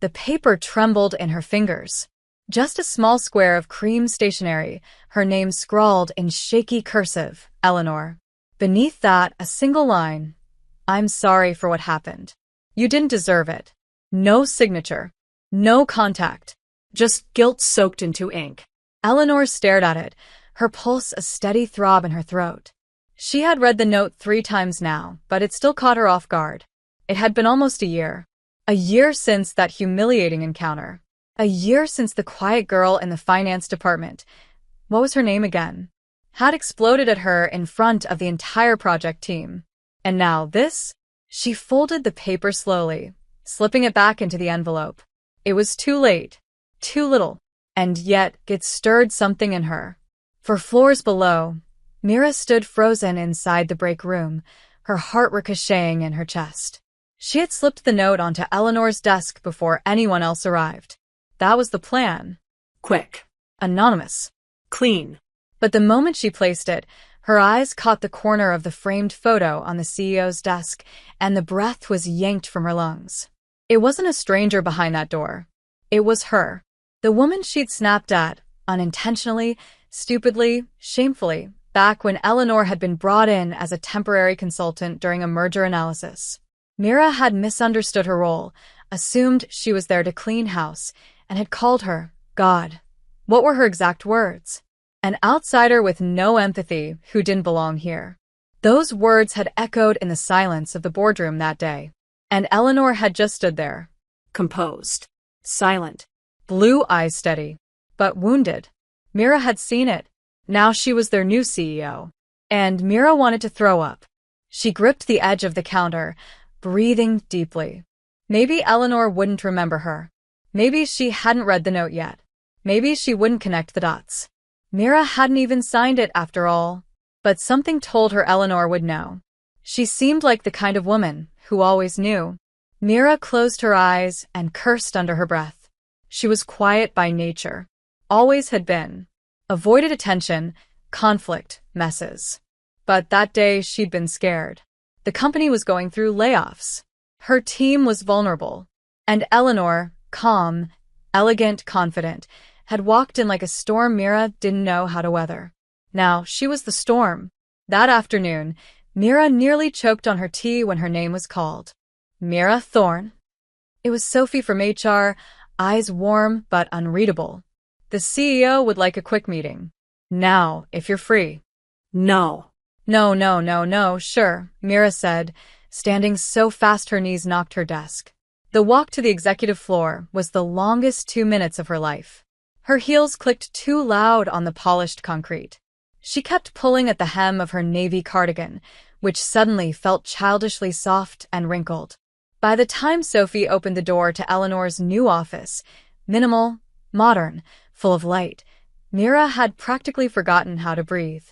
The paper trembled in her fingers. Just a small square of cream stationery, her name scrawled in shaky cursive, Eleanor. Beneath that, a single line. I'm sorry for what happened. You didn't deserve it. No signature. No contact. Just guilt soaked into ink. Eleanor stared at it, her pulse a steady throb in her throat. She had read the note 3 times now, but it still caught her off guard. It had been almost a year. A year since that humiliating encounter. A year since the quiet girl in the finance department, what was her name again, had exploded at her in front of the entire project team. And now this? She folded the paper slowly, slipping it back into the envelope. It was too late. Too little. And yet, it stirred something in her. For floors below, Mira stood frozen inside the break room, her heart ricocheting in her chest. She had slipped the note onto Eleanor's desk before anyone else arrived. That was the plan. Quick. Anonymous. Clean. But the moment she placed it, her eyes caught the corner of the framed photo on the CEO's desk, and the breath was yanked from her lungs. It wasn't a stranger behind that door. It was her. The woman she'd snapped at, unintentionally, stupidly, shamefully, back when Eleanor had been brought in as a temporary consultant during a merger analysis. Mira had misunderstood her role, assumed she was there to clean house, and had called her God. What were her exact words? An outsider with no empathy who didn't belong here. Those words had echoed in the silence of the boardroom that day. And Eleanor had just stood there. Composed. Silent. Blue eyes steady. But wounded. Mira had seen it. Now she was their new CEO. And Mira wanted to throw up. She gripped the edge of the counter, breathing deeply. Maybe Eleanor wouldn't remember her. Maybe she hadn't read the note yet. Maybe she wouldn't connect the dots. Mira hadn't even signed it after all. But something told her Eleanor would know. She seemed like the kind of woman who always knew. Mira closed her eyes and cursed under her breath. She was quiet by nature. Always had been. Avoided attention, conflict, messes. But that day she'd been scared. The company was going through layoffs. Her team was vulnerable. And Eleanor, calm, elegant, confident, had walked in like a storm Mira didn't know how to weather. Now she was the storm. That afternoon, Mira nearly choked on her tea when her name was called. Mira Thorne. It was Sophie from HR, eyes warm but unreadable. The CEO would like a quick meeting. Now, if you're free. No. No, sure, Mira said, standing so fast her knees knocked her desk. The walk to the executive floor was the longest 2 minutes of her life. Her heels clicked too loud on the polished concrete. She kept pulling at the hem of her navy cardigan, which suddenly felt childishly soft and wrinkled. By the time Sophie opened the door to Eleanor's new office, minimal, modern, full of light, Mira had practically forgotten how to breathe.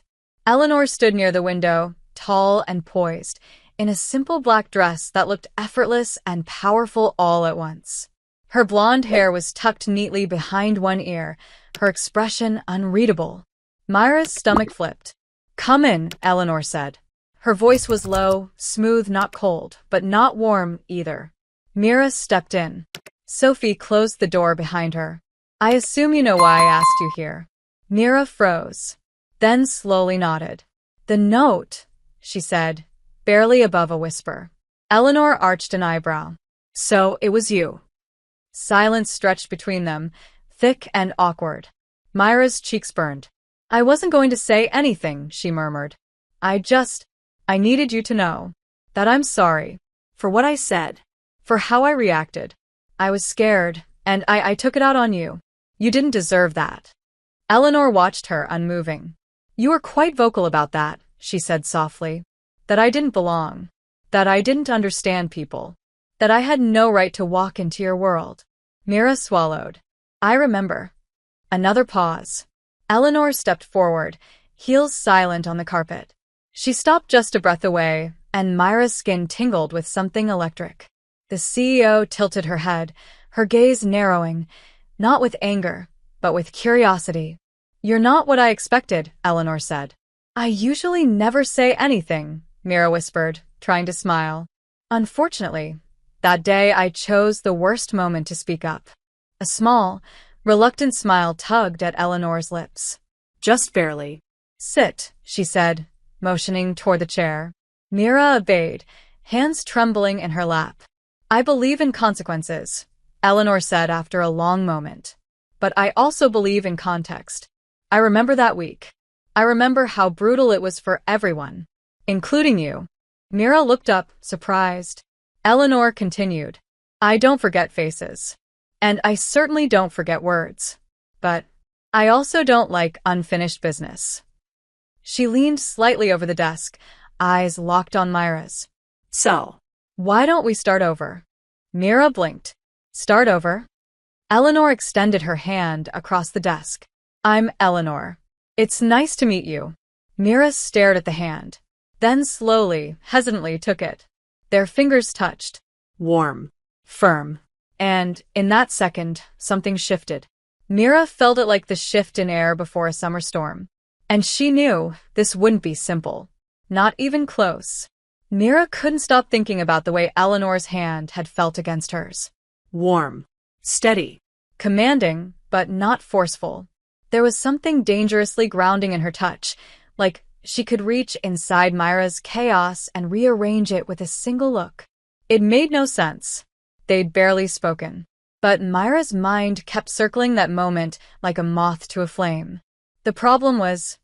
Eleanor stood near the window, tall and poised, in a simple black dress that looked effortless and powerful all at once. Her blonde hair was tucked neatly behind one ear, her expression unreadable. Myra's stomach flipped. "Come in," Eleanor said. Her voice was low, smooth, not cold, but not warm either. Mira stepped in. Sophie closed the door behind her. "I assume you know why I asked you here." Mira froze, then slowly nodded. "The note," she said, barely above a whisper. Eleanor arched an eyebrow. "So it was you." Silence stretched between them, thick and awkward. Myra's cheeks burned. "I wasn't going to say anything," she murmured. I needed you to know that I'm sorry for what I said, for how I reacted. I was scared, and I took it out on you. You didn't deserve that." Eleanor watched her, unmoving. "You were quite vocal about that," she said softly. "That I didn't belong. That I didn't understand people. That I had no right to walk into your world." Mira swallowed. "I remember." Another pause. Eleanor stepped forward, heels silent on the carpet. She stopped just a breath away, and Myra's skin tingled with something electric. The CEO tilted her head, her gaze narrowing, not with anger, but with curiosity. "You're not what I expected," Eleanor said. "I usually never say anything," Mira whispered, trying to smile. "Unfortunately, That day I chose the worst moment to speak up. A small, reluctant smile tugged at Eleanor's lips. Just barely. Sit, she said, motioning toward the chair. Mira obeyed, hands trembling in her lap. I believe in consequences, Eleanor said after a long moment. But I also believe in context. I remember that week. I remember how brutal it was for everyone, including you. Mira looked up, surprised. Eleanor continued. I don't forget faces. And I certainly don't forget words. But I also don't like unfinished business. She leaned slightly over the desk, eyes locked on Myra's. So, why don't we start over? Mira blinked. Start over? Eleanor extended her hand across the desk. I'm Eleanor. It's nice to meet you. Mira stared at the hand, then slowly, hesitantly took it. Their fingers touched. warm. Firm. And, in that second, something shifted. Mira felt it like the shift in air before a summer storm. And she knew this wouldn't be simple. Not even close. Mira couldn't stop thinking about the way Eleanor's hand had felt against hers. Warm. Steady. Commanding, but not forceful. There was something dangerously grounding in her touch, like she could reach inside Myra's chaos and rearrange it with a single look. It made no sense. They'd barely spoken. But Myra's mind kept circling that moment like a moth to a flame. The problem was,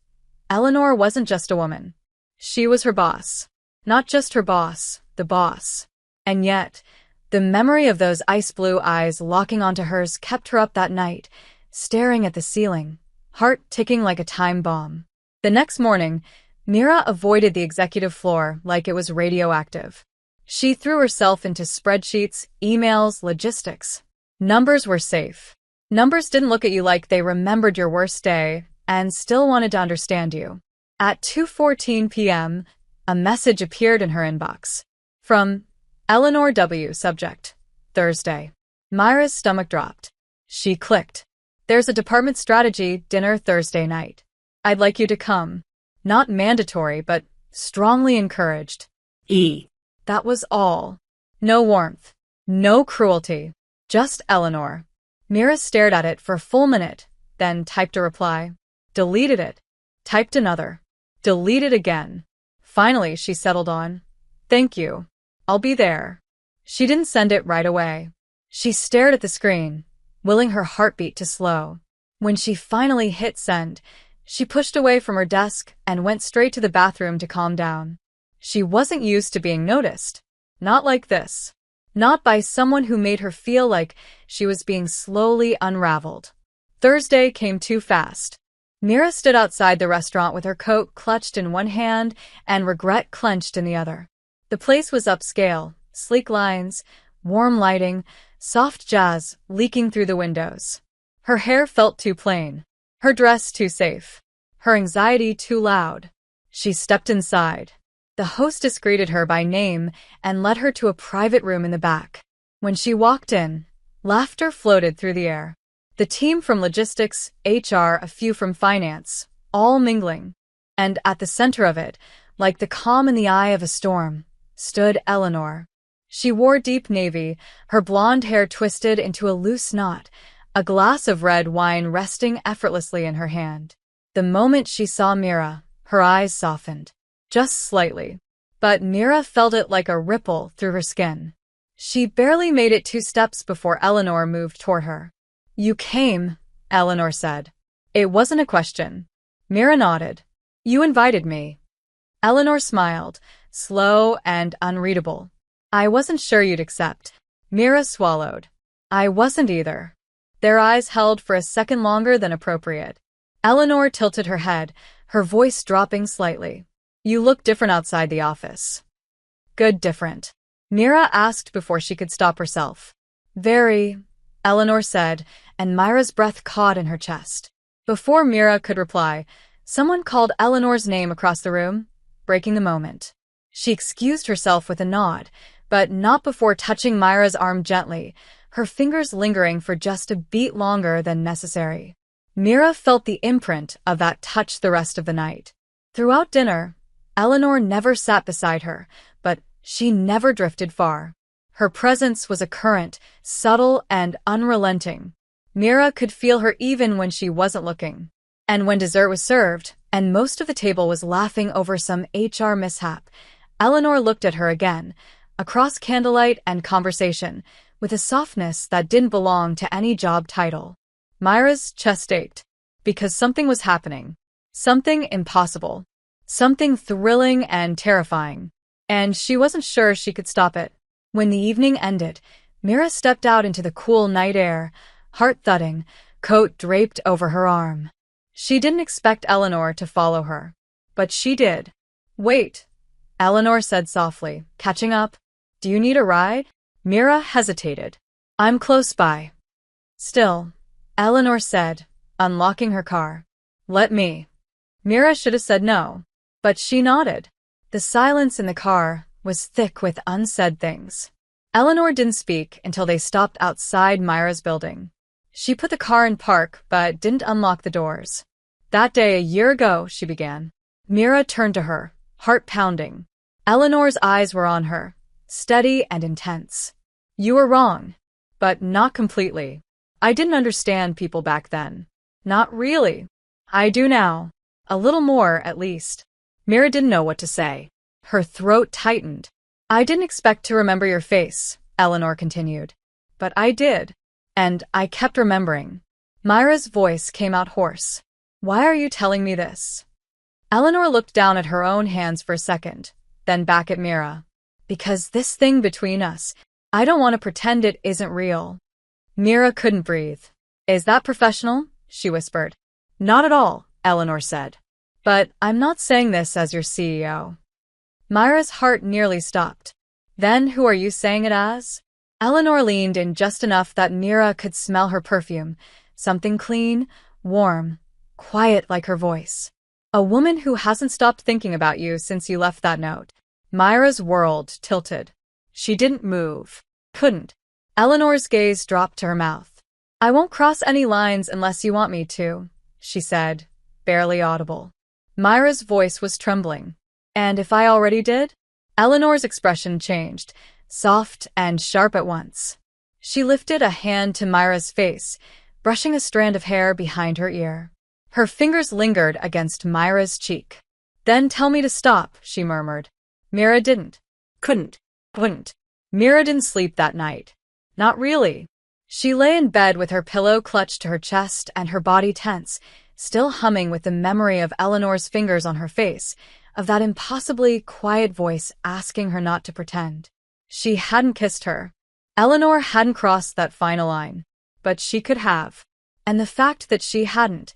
Eleanor wasn't just a woman. She was her boss. Not just her boss, the boss. And yet, the memory of those ice-blue eyes locking onto hers kept her up that night, staring at the ceiling, heart ticking like a time bomb. The next morning, Mira avoided the executive floor like it was radioactive. She threw herself into spreadsheets, emails, logistics. Numbers were safe. Numbers didn't look at you like they remembered your worst day and still wanted to understand you. At 2:14 p.m., a message appeared in her inbox. From Eleanor W. Subject. Thursday. Myra's stomach dropped. She clicked. There's a department strategy dinner Thursday night. I'd like you to come. Not mandatory, but strongly encouraged. E. That was all. No warmth. No cruelty. Just Eleanor. Mira stared at it for a full minute, then typed a reply. Deleted it. Typed another. Deleted again. Finally, she settled on. Thank you. I'll be there. She didn't send it right away. She stared at the screen, willing her heartbeat to slow. When she finally hit send, she pushed away from her desk and went straight to the bathroom to calm down. She wasn't used to being noticed. Not like this. Not by someone who made her feel like she was being slowly unraveled. Thursday came too fast. Mira stood outside the restaurant with her coat clutched in one hand and regret clenched in the other. The place was upscale, sleek lines, warm lighting, soft jazz leaking through the windows. Her hair felt too plain, her dress too safe, her anxiety too loud. She stepped inside. The hostess greeted her by name and led her to a private room in the back. When she walked in, laughter floated through the air. The team from logistics, HR, a few from finance, all mingling. And at the center of it, like the calm in the eye of a storm, stood Eleanor. She wore deep navy, her blonde hair twisted into a loose knot, a glass of red wine resting effortlessly in her hand. The moment she saw Mira, her eyes softened. Just slightly. But Mira felt it like a ripple through her skin. She barely made it 2 steps before Eleanor moved toward her. You came, Eleanor said. It wasn't a question. Mira nodded. You invited me. Eleanor smiled, slow and unreadable. I wasn't sure you'd accept. Mira swallowed. I wasn't either. Their eyes held for a second longer than appropriate. Eleanor tilted her head, her voice dropping slightly. You look different outside the office. Good different. Mira asked before she could stop herself. Very, Eleanor said, and Myra's breath caught in her chest. Before Mira could reply, someone called Eleanor's name across the room, breaking the moment. She excused herself with a nod, but not before touching Myra's arm gently, her fingers lingering for just a beat longer than necessary. Mira felt the imprint of that touch the rest of the night. Throughout dinner, Eleanor never sat beside her, but she never drifted far. Her presence was a current, subtle and unrelenting. Mira could feel her even when she wasn't looking. And when dessert was served, and most of the table was laughing over some HR mishap, Eleanor looked at her again, across candlelight and conversation, with a softness that didn't belong to any job title. Myra's chest ached, because something was happening. Something impossible. Something thrilling and terrifying. And she wasn't sure she could stop it. When the evening ended, Mira stepped out into the cool night air, heart thudding, coat draped over her arm. She didn't expect Eleanor to follow her. But she did. "Wait," Eleanor said softly, catching up. "Do you need a ride?" Mira hesitated. "I'm close by." "Still," Eleanor said, unlocking her car. "Let me." Mira should have said no. But she nodded. The silence in the car was thick with unsaid things. Eleanor didn't speak until they stopped outside Myra's building. She put the car in park, but didn't unlock the doors. "That day a year ago," she began. Mira turned to her, heart pounding. Eleanor's eyes were on her, steady and intense. "You were wrong. But not completely. I didn't understand people back then. Not really. I do now. A little more, at least." Mira didn't know what to say. Her throat tightened. "I didn't expect to remember your face," Eleanor continued. "But I did. And I kept remembering." Myra's voice came out hoarse. "Why are you telling me this?" Eleanor looked down at her own hands for a second, then back at Mira. "Because this thing between us, I don't want to pretend it isn't real." Mira couldn't breathe. "Is that professional?" she whispered. "Not at all," Eleanor said. "But I'm not saying this as your CEO." Myra's heart nearly stopped. "Then who are you saying it as?" Eleanor leaned in just enough that Mira could smell her perfume, something clean, warm, quiet like her voice. "A woman who hasn't stopped thinking about you since you left that note." Myra's world tilted. She didn't move. Couldn't. Eleanor's gaze dropped to her mouth. "I won't cross any lines unless you want me to," she said, barely audible. Myra's voice was trembling. "And if I already did?" Eleanor's expression changed, soft and sharp at once. She lifted a hand to Myra's face, brushing a strand of hair behind her ear. Her fingers lingered against Myra's cheek. "Then tell me to stop," she murmured. Mira didn't. Couldn't. Mira didn't sleep that night. Not really. She lay in bed with her pillow clutched to her chest and her body tense, still humming with the memory of Eleanor's fingers on her face, of that impossibly quiet voice asking her not to pretend. She hadn't kissed her. Eleanor hadn't crossed that final line. But she could have. And the fact that she hadn't,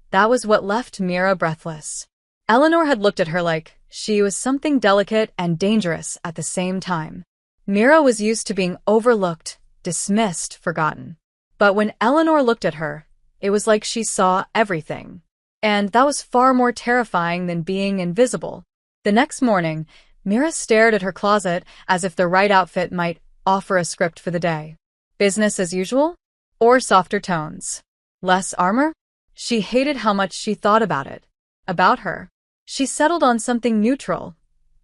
that was what left Mira breathless. Eleanor had looked at her like she was something delicate and dangerous at the same time. Mira was used to being overlooked, dismissed, forgotten. But when Eleanor looked at her, it was like she saw everything. And that was far more terrifying than being invisible. The next morning, Mira stared at her closet as if the right outfit might offer a script for the day. Business as usual? Or softer tones? Less armor? She hated how much she thought about it. About her. She settled on something neutral.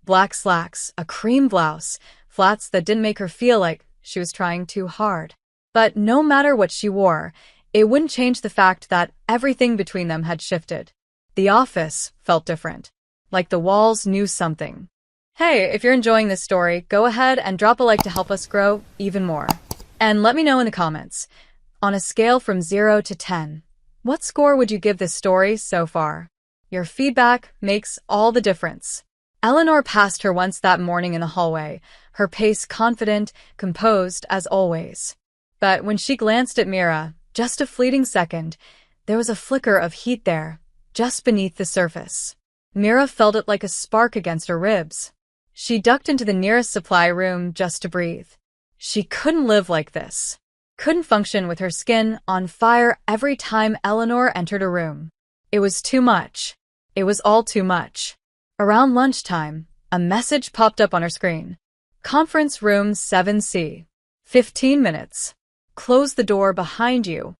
Black slacks, a cream blouse, flats that didn't make her feel like she was trying too hard. But no matter what she wore, it wouldn't change the fact that everything between them had shifted. The office felt different. Like the walls knew something. Hey, if you're enjoying this story, go ahead and drop a like to help us grow even more. And let me know in the comments. On a scale from 0 to 10, what score would you give this story so far? Your feedback makes all the difference. Eleanor passed her once that morning in the hallway, her pace confident, composed as always. But when she glanced at Mira, just a fleeting second, there was a flicker of heat there, just beneath the surface. Mira felt it like a spark against her ribs. She ducked into the nearest supply room just to breathe. She couldn't live like this. Couldn't function with her skin on fire every time Eleanor entered a room. It was too much. It was all too much. Around lunchtime, a message popped up on her screen. Conference room 7C. 15 minutes. Close the door behind you.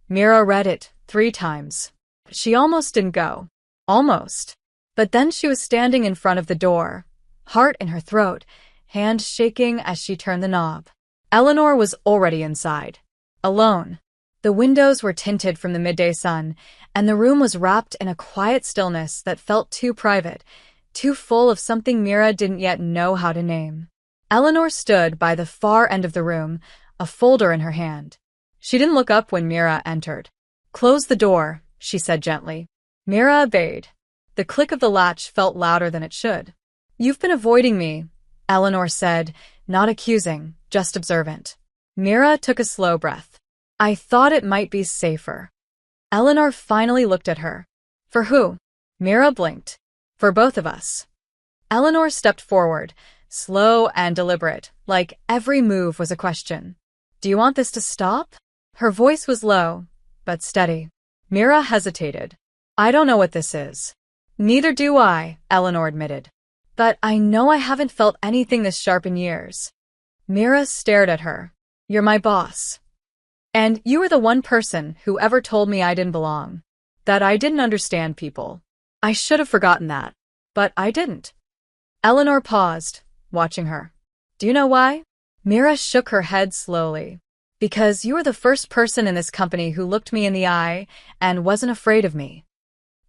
Mira read it 3 times. She almost didn't go. Almost. But then she was standing in front of the door, heart in her throat, hand shaking as she turned the knob. Eleanor was already inside. Alone. The windows were tinted from the midday sun, and the room was wrapped in a quiet stillness that felt too private, too full of something Mira didn't yet know how to name. Eleanor stood by the far end of the room, a folder in her hand. She didn't look up when Mira entered. "Close the door," she said gently. Mira obeyed. The click of the latch felt louder than it should. "You've been avoiding me," Eleanor said, not accusing, just observant. Mira took a slow breath. "I thought it might be safer." Eleanor finally looked at her. "For who?" Mira blinked. "For both of us." Eleanor stepped forward, slow and deliberate, like every move was a question. "Do you want this to stop?" Her voice was low, but steady. Mira hesitated. "I don't know what this is." "Neither do I," Eleanor admitted. "But I know I haven't felt anything this sharp in years." Mira stared at her. "You're my boss. And you were the one person who ever told me I didn't belong. That I didn't understand people. I should have forgotten that. But I didn't." Eleanor paused, watching her. "Do you know why?" Mira shook her head slowly. "Because you were the first person in this company who looked me in the eye and wasn't afraid of me."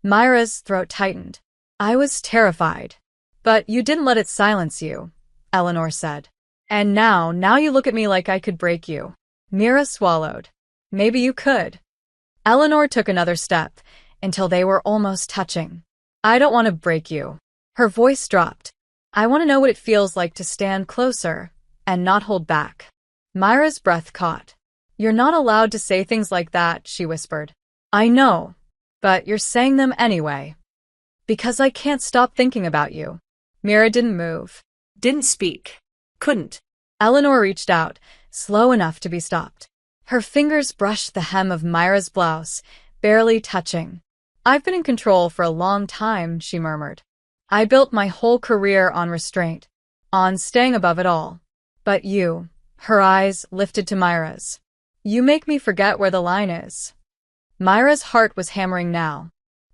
Myra's throat tightened. "I was terrified. But you didn't let it silence you," Eleanor said. "And now you look at me like I could break you." Mira swallowed. "Maybe you could." Eleanor took another step, until they were almost touching. "I don't want to break you." Her voice dropped. "I want to know what it feels like to stand closer and not hold back." Myra's breath caught. "You're not allowed to say things like that," she whispered. "I know, but you're saying them anyway." "Because I can't stop thinking about you." Mira didn't move. Didn't speak. Couldn't. Eleanor reached out, slow enough to be stopped. Her fingers brushed the hem of Myra's blouse, barely touching. "I've been in control for a long time," she murmured. "I built my whole career on restraint, on staying above it all. But you," her eyes lifted to Myra's, "you make me forget where the line is." Myra's heart was hammering now.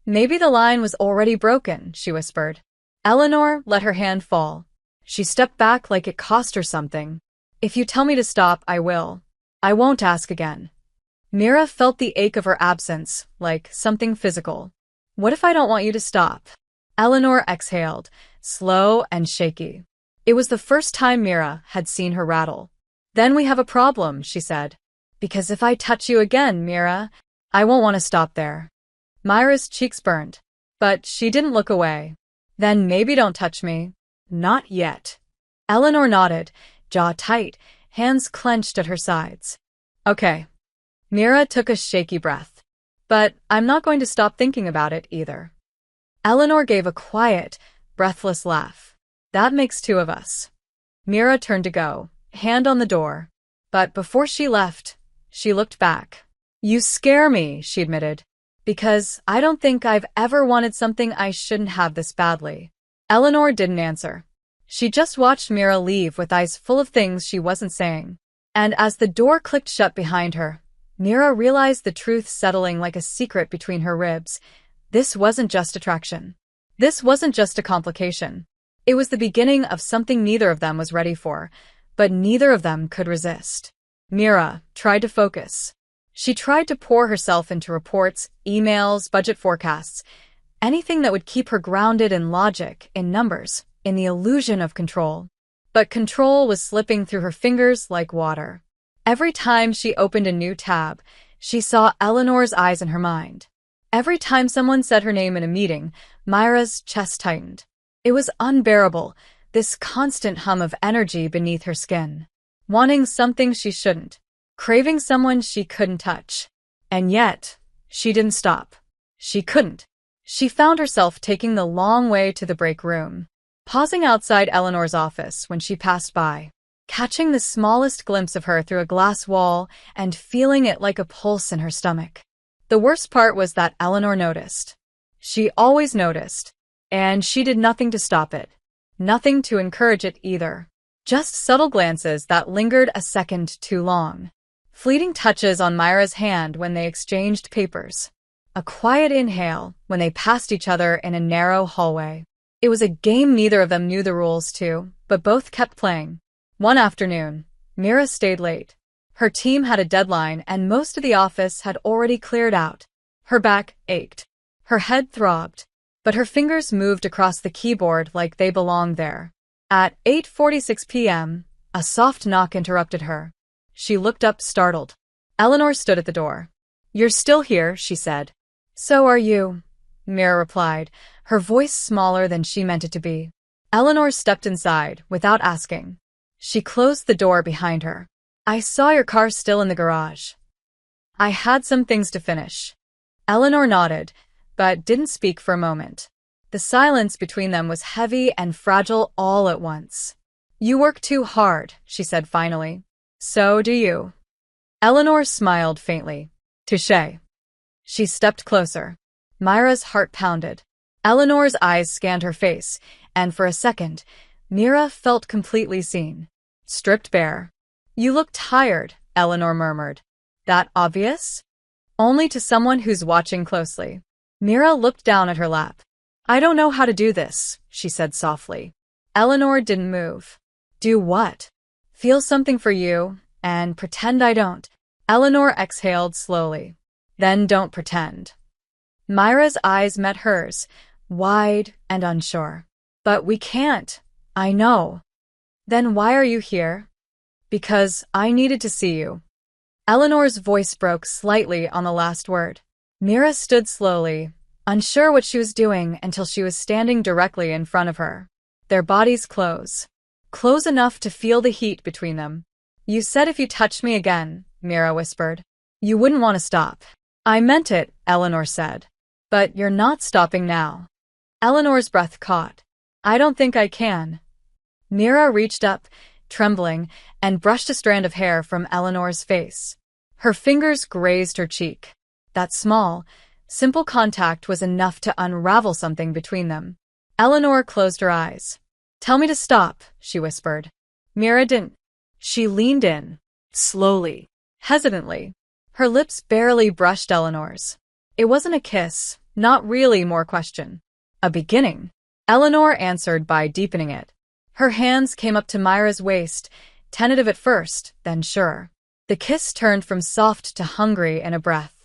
"Maybe the line was already broken," she whispered. Eleanor let her hand fall. She stepped back like it cost her something. "If you tell me to stop, I will. I won't ask again." Mira felt the ache of her absence, like something physical. "What if I don't want you to stop?" Eleanor exhaled, slow and shaky. It was the first time Mira had seen her rattle. "Then we have a problem," she said. "Because if I touch you again, Mira, I won't want to stop there." Myra's cheeks burned, but she didn't look away. "Then maybe don't touch me." "Not yet." Eleanor nodded, jaw tight, hands clenched at her sides. "Okay." Mira took a shaky breath. "But I'm not going to stop thinking about it either." Eleanor gave a quiet, breathless laugh. "That makes two of us." Mira turned to go, hand on the door. But before she left, she looked back. "You scare me," she admitted. "Because I don't think I've ever wanted something I shouldn't have this badly." Eleanor didn't answer. She just watched Mira leave with eyes full of things she wasn't saying. And as the door clicked shut behind her, Mira realized the truth settling like a secret between her ribs. This wasn't just attraction. This wasn't just a complication. It was the beginning of something neither of them was ready for, but neither of them could resist. Mira tried to focus. She tried to pour herself into reports, emails, budget forecasts, anything that would keep her grounded in logic, in numbers, in the illusion of control. But control was slipping through her fingers like water. Every time she opened a new tab, she saw Eleanor's eyes in her mind. Every time someone said her name in a meeting, Myra's chest tightened. It was unbearable, this constant hum of energy beneath her skin. Wanting something she shouldn't. Craving someone she couldn't touch. And yet, she didn't stop. She couldn't. She found herself taking the long way to the break room, pausing outside Eleanor's office when she passed by, catching the smallest glimpse of her through a glass wall and feeling it like a pulse in her stomach. The worst part was that Eleanor noticed. She always noticed, and she did nothing to stop it. Nothing to encourage it either. Just subtle glances that lingered a second too long. Fleeting touches on Myra's hand when they exchanged papers. A quiet inhale when they passed each other in a narrow hallway. It was a game neither of them knew the rules to, but both kept playing. One afternoon, Mira stayed late. Her team had a deadline and most of the office had already cleared out. Her back ached. Her head throbbed. But her fingers moved across the keyboard like they belonged there. At 8:46 p.m., a soft knock interrupted her. She looked up, startled. Eleanor stood at the door. "You're still here," she said. "So are you," Mira replied, her voice smaller than she meant it to be. Eleanor stepped inside, without asking. She closed the door behind her. "I saw your car still in the garage. I had some things to finish." Eleanor nodded, but didn't speak for a moment. The silence between them was heavy and fragile all at once. "You work too hard," she said finally. "So do you." Eleanor smiled faintly. "Touché." She stepped closer. Myra's heart pounded. Eleanor's eyes scanned her face, and for a second, Mira felt completely seen. Stripped bare. "You look tired," Eleanor murmured. "That obvious?" "Only to someone who's watching closely." Mira looked down at her lap. "I don't know how to do this," she said softly. Eleanor didn't move. "Do what?" "Feel something for you, and pretend I don't." Eleanor exhaled slowly. "Then don't pretend." Myra's eyes met hers, wide and unsure. "But we can't. I know." "Then why are you here?" "Because I needed to see you." Eleanor's voice broke slightly on the last word. Mira stood slowly, unsure what she was doing until she was standing directly in front of her. Their bodies close. Close enough to feel the heat between them. "You said if you touched me again," Mira whispered, "you wouldn't want to stop." "I meant it," Eleanor said. "But you're not stopping now." Eleanor's breath caught. "I don't think I can." Mira reached up, trembling, and brushed a strand of hair from Eleanor's face. Her fingers grazed her cheek. That small, simple contact was enough to unravel something between them. Eleanor closed her eyes. "Tell me to stop," she whispered. Mira didn't. She leaned in, slowly, hesitantly. Her lips barely brushed Eleanor's. It wasn't a kiss, not really, more question. A beginning. Eleanor answered by deepening it. Her hands came up to Myra's waist, tentative at first, then sure. The kiss turned from soft to hungry in a breath.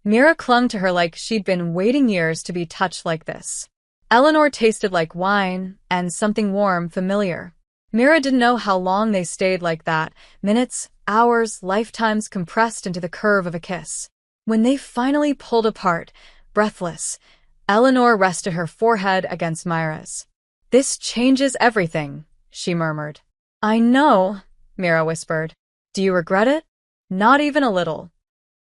Mira clung to her like she'd been waiting years to be touched like this. Eleanor tasted like wine and something warm, familiar. Mira didn't know how long they stayed like that, minutes, hours, lifetimes compressed into the curve of a kiss. When they finally pulled apart, breathless, Eleanor rested her forehead against Myra's. "This changes everything," she murmured. "I know," Mira whispered. "Do you regret it?" "Not even a little."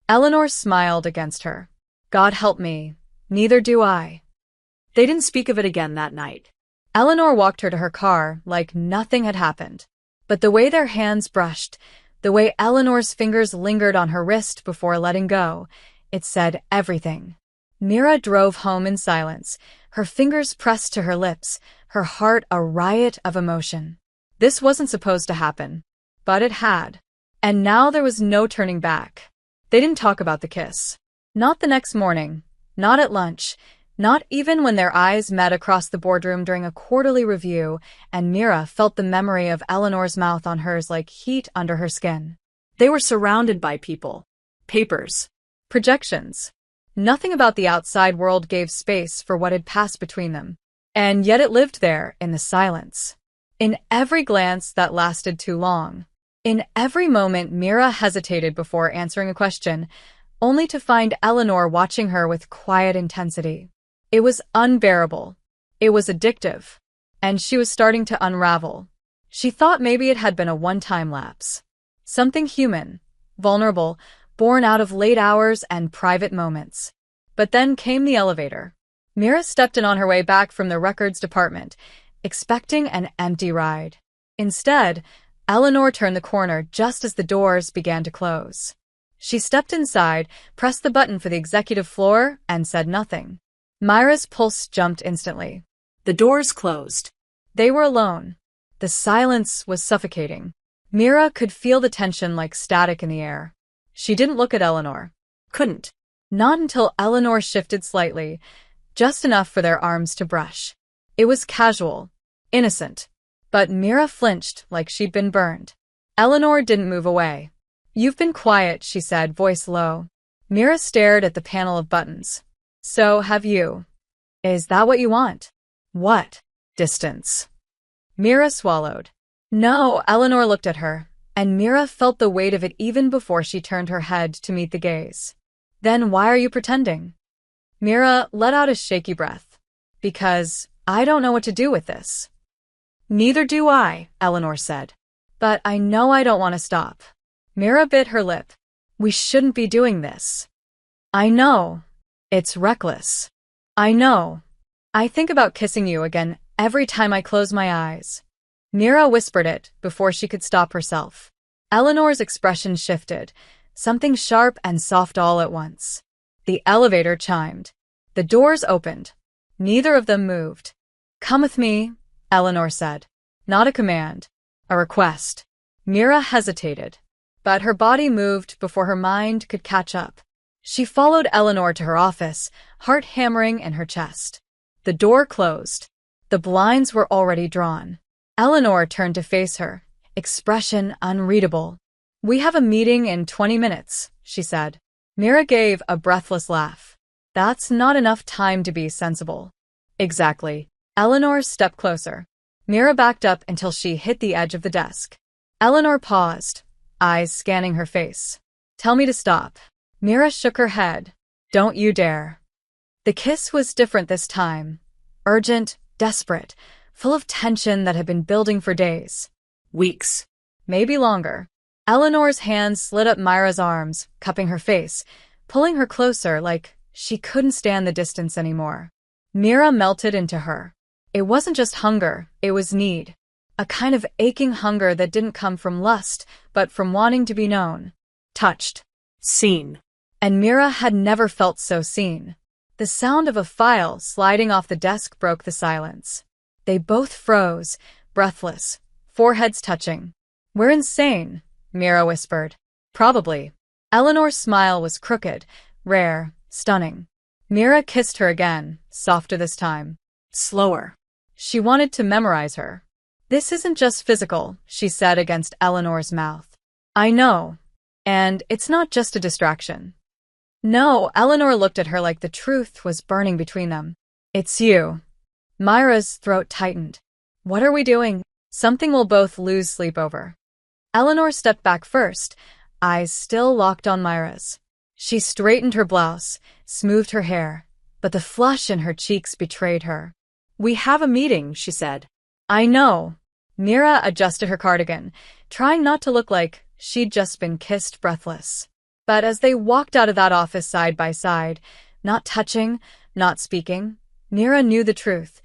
Eleanor smiled against her. "God help me, neither do I." They didn't speak of it again that night. Eleanor walked her to her car like nothing had happened. But the way their hands brushed, the way Eleanor's fingers lingered on her wrist before letting go, it said everything. Mira drove home in silence, her fingers pressed to her lips, her heart a riot of emotion. This wasn't supposed to happen, but it had. And now there was no turning back. They didn't talk about the kiss. Not the next morning, not at lunch, not even when their eyes met across the boardroom during a quarterly review, and Mira felt the memory of Eleanor's mouth on hers like heat under her skin. They were surrounded by people, papers, projections. Nothing about the outside world gave space for what had passed between them. And yet it lived there in the silence. In every glance that lasted too long. In every moment Mira hesitated before answering a question, only to find Eleanor watching her with quiet intensity. It was unbearable. It was addictive. And she was starting to unravel. She thought maybe it had been a one-time lapse. Something human, vulnerable, born out of late hours and private moments. But then came the elevator. Mira stepped in on her way back from the records department, expecting an empty ride. Instead, Eleanor turned the corner just as the doors began to close. She stepped inside, pressed the button for the executive floor, and said nothing. Myra's pulse jumped instantly. The doors closed. They were alone. The silence was suffocating. Mira could feel the tension like static in the air. She didn't look at Eleanor. Couldn't. Not until Eleanor shifted slightly, just enough for their arms to brush. It was casual, innocent. But Mira flinched like she'd been burned. Eleanor didn't move away. "You've been quiet," she said, voice low. Mira stared at the panel of buttons. "So have you. Is that what you want?" "What?" "Distance." Mira swallowed. "No," Eleanor looked at her, and Mira felt the weight of it even before she turned her head to meet the gaze. "Then why are you pretending?" Mira let out a shaky breath. "Because I don't know what to do with this." "Neither do I," Eleanor said. "But I know I don't want to stop." Mira bit her lip. "We shouldn't be doing this." "I know. It's reckless." "I know. I think about kissing you again every time I close my eyes." Mira whispered it before she could stop herself. Eleanor's expression shifted, something sharp and soft all at once. The elevator chimed. The doors opened. Neither of them moved. "Come with me," Eleanor said. Not a command, a request. Mira hesitated, but her body moved before her mind could catch up. She followed Eleanor to her office, heart hammering in her chest. The door closed. The blinds were already drawn. Eleanor turned to face her, expression unreadable. "We have a meeting in 20 minutes, she said. Mira gave a breathless laugh. "That's not enough time to be sensible." "Exactly." Eleanor stepped closer. Mira backed up until she hit the edge of the desk. Eleanor paused, eyes scanning her face. "Tell me to stop." Mira shook her head. "Don't you dare." The kiss was different this time. Urgent, desperate, full of tension that had been building for days. Weeks. Maybe longer. Eleanor's hands slid up Myra's arms, cupping her face, pulling her closer like she couldn't stand the distance anymore. Mira melted into her. It wasn't just hunger, it was need. A kind of aching hunger that didn't come from lust, but from wanting to be known. Touched. Seen. And Mira had never felt so seen. The sound of a file sliding off the desk broke the silence. They both froze, breathless, foreheads touching. "We're insane," Mira whispered. "Probably." Eleanor's smile was crooked, rare, stunning. Mira kissed her again, softer this time. Slower. She wanted to memorize her. "This isn't just physical," she said against Eleanor's mouth. "I know. And it's not just a distraction." "No," Eleanor looked at her like the truth was burning between them. "It's you." Myra's throat tightened. "What are we doing?" "Something we'll both lose sleep over." Eleanor stepped back first, eyes still locked on Myra's. She straightened her blouse, smoothed her hair, but the flush in her cheeks betrayed her. "We have a meeting," she said. "I know." Mira adjusted her cardigan, trying not to look like she'd just been kissed breathless. But as they walked out of that office side by side, not touching, not speaking, Mira knew the truth.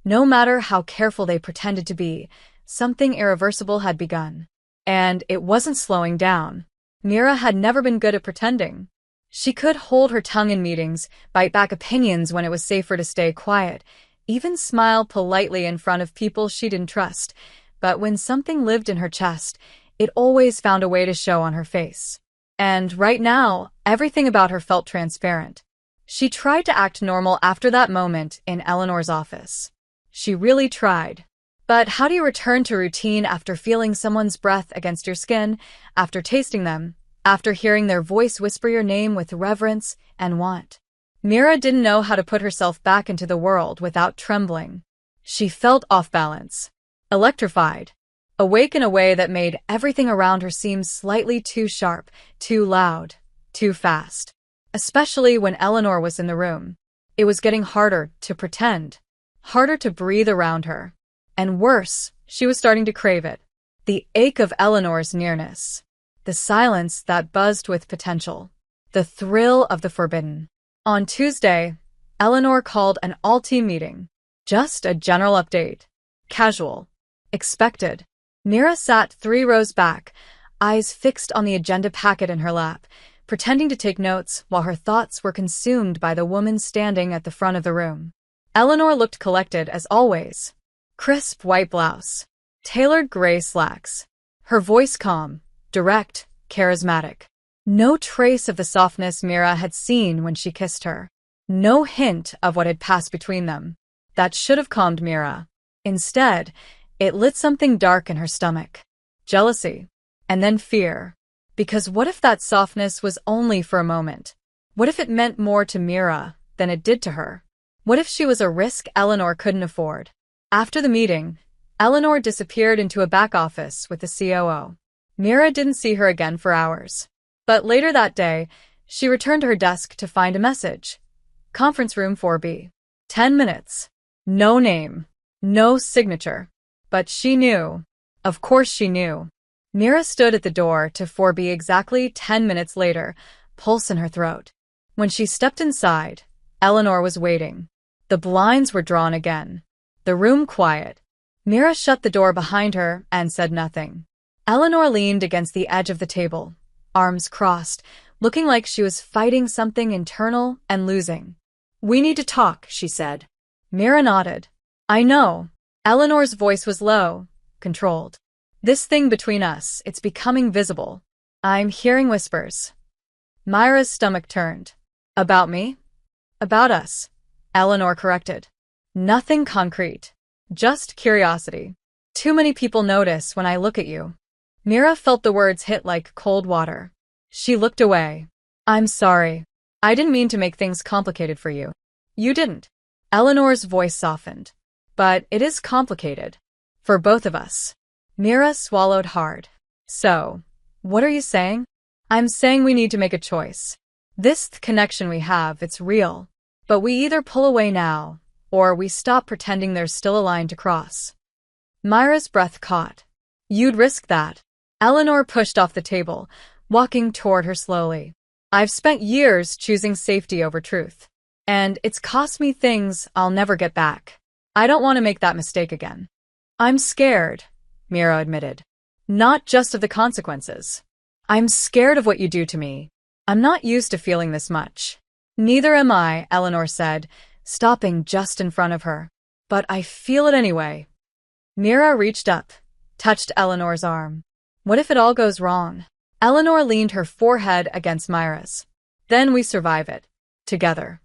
No matter how careful they pretended to be, something irreversible had begun. And it wasn't slowing down. Mira had never been good at pretending. She could hold her tongue in meetings, bite back opinions when it was safer to stay quiet, even smile politely in front of people she didn't trust. But when something lived in her chest, it always found a way to show on her face. And right now, everything about her felt transparent. She tried to act normal after that moment in Eleanor's office. She really tried. But how do you return to routine after feeling someone's breath against your skin, after tasting them, after hearing their voice whisper your name with reverence and want? Mira didn't know how to put herself back into the world without trembling. She felt off balance, electrified, awake in a way that made everything around her seem slightly too sharp, too loud, too fast. Especially when Eleanor was in the room. It was getting harder to pretend, harder to breathe around her. And worse, she was starting to crave it. The ache of Eleanor's nearness. The silence that buzzed with potential. The thrill of the forbidden. On Tuesday, Eleanor called an all-team meeting. Just a general update. Casual. Expected. Mira sat 3 rows back, eyes fixed on the agenda packet in her lap, pretending to take notes while her thoughts were consumed by the woman standing at the front of the room. Eleanor looked collected as always. Crisp white blouse. Tailored gray slacks. Her voice calm, direct, charismatic. No trace of the softness Mira had seen when she kissed her. No hint of what had passed between them. that should have calmed Mira. Instead, it lit something dark in her stomach. Jealousy. And then fear. Because what if that softness was only for a moment? What if it meant more to Mira than it did to her? What if she was a risk Eleanor couldn't afford? After the meeting, Eleanor disappeared into a back office with the COO. Mira didn't see her again for hours. But later that day, she returned to her desk to find a message. Conference room 4B. 10 minutes. No name. No signature. But she knew. Of course she knew. Mira stood at the door to 4B exactly 10 minutes later, pulse in her throat. When she stepped inside, Eleanor was waiting. The blinds were drawn again. The room quiet. Mira shut the door behind her and said nothing. Eleanor leaned against the edge of the table, arms crossed, looking like she was fighting something internal and losing. "We need to talk," she said. Mira nodded. "I know." Eleanor's voice was low, controlled. "This thing between us, it's becoming visible. I'm hearing whispers." Myra's stomach turned. "About me?" "About us," Eleanor corrected. "Nothing concrete. Just curiosity. Too many people notice when I look at you." Mira felt the words hit like cold water. She looked away. "I'm sorry. I didn't mean to make things complicated for you." "You didn't." Eleanor's voice softened. "But it is complicated. For both of us." Mira swallowed hard. "So, what are you saying?" "I'm saying we need to make a choice. This connection we have, it's real. But we either pull away now, or we stop pretending there's still a line to cross." Myra's breath caught. "You'd risk that." Eleanor pushed off the table, walking toward her slowly. "I've spent years choosing safety over truth. And it's cost me things I'll never get back. I don't want to make that mistake again." "I'm scared," Mira admitted. "Not just of the consequences. I'm scared of what you do to me. I'm not used to feeling this much." "Neither am I," Eleanor said, stopping just in front of her. "But I feel it anyway." Mira reached up, touched Eleanor's arm. "What if it all goes wrong?" Eleanor leaned her forehead against Myra's. "Then we survive it. Together."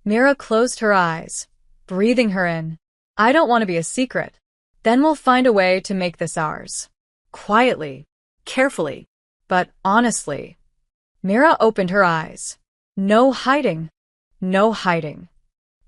Mira closed her eyes, breathing her in. "I don't want to be a secret. Then we'll find a way to make this ours." Quietly, carefully, but honestly. Mira opened her eyes. "No hiding. No hiding."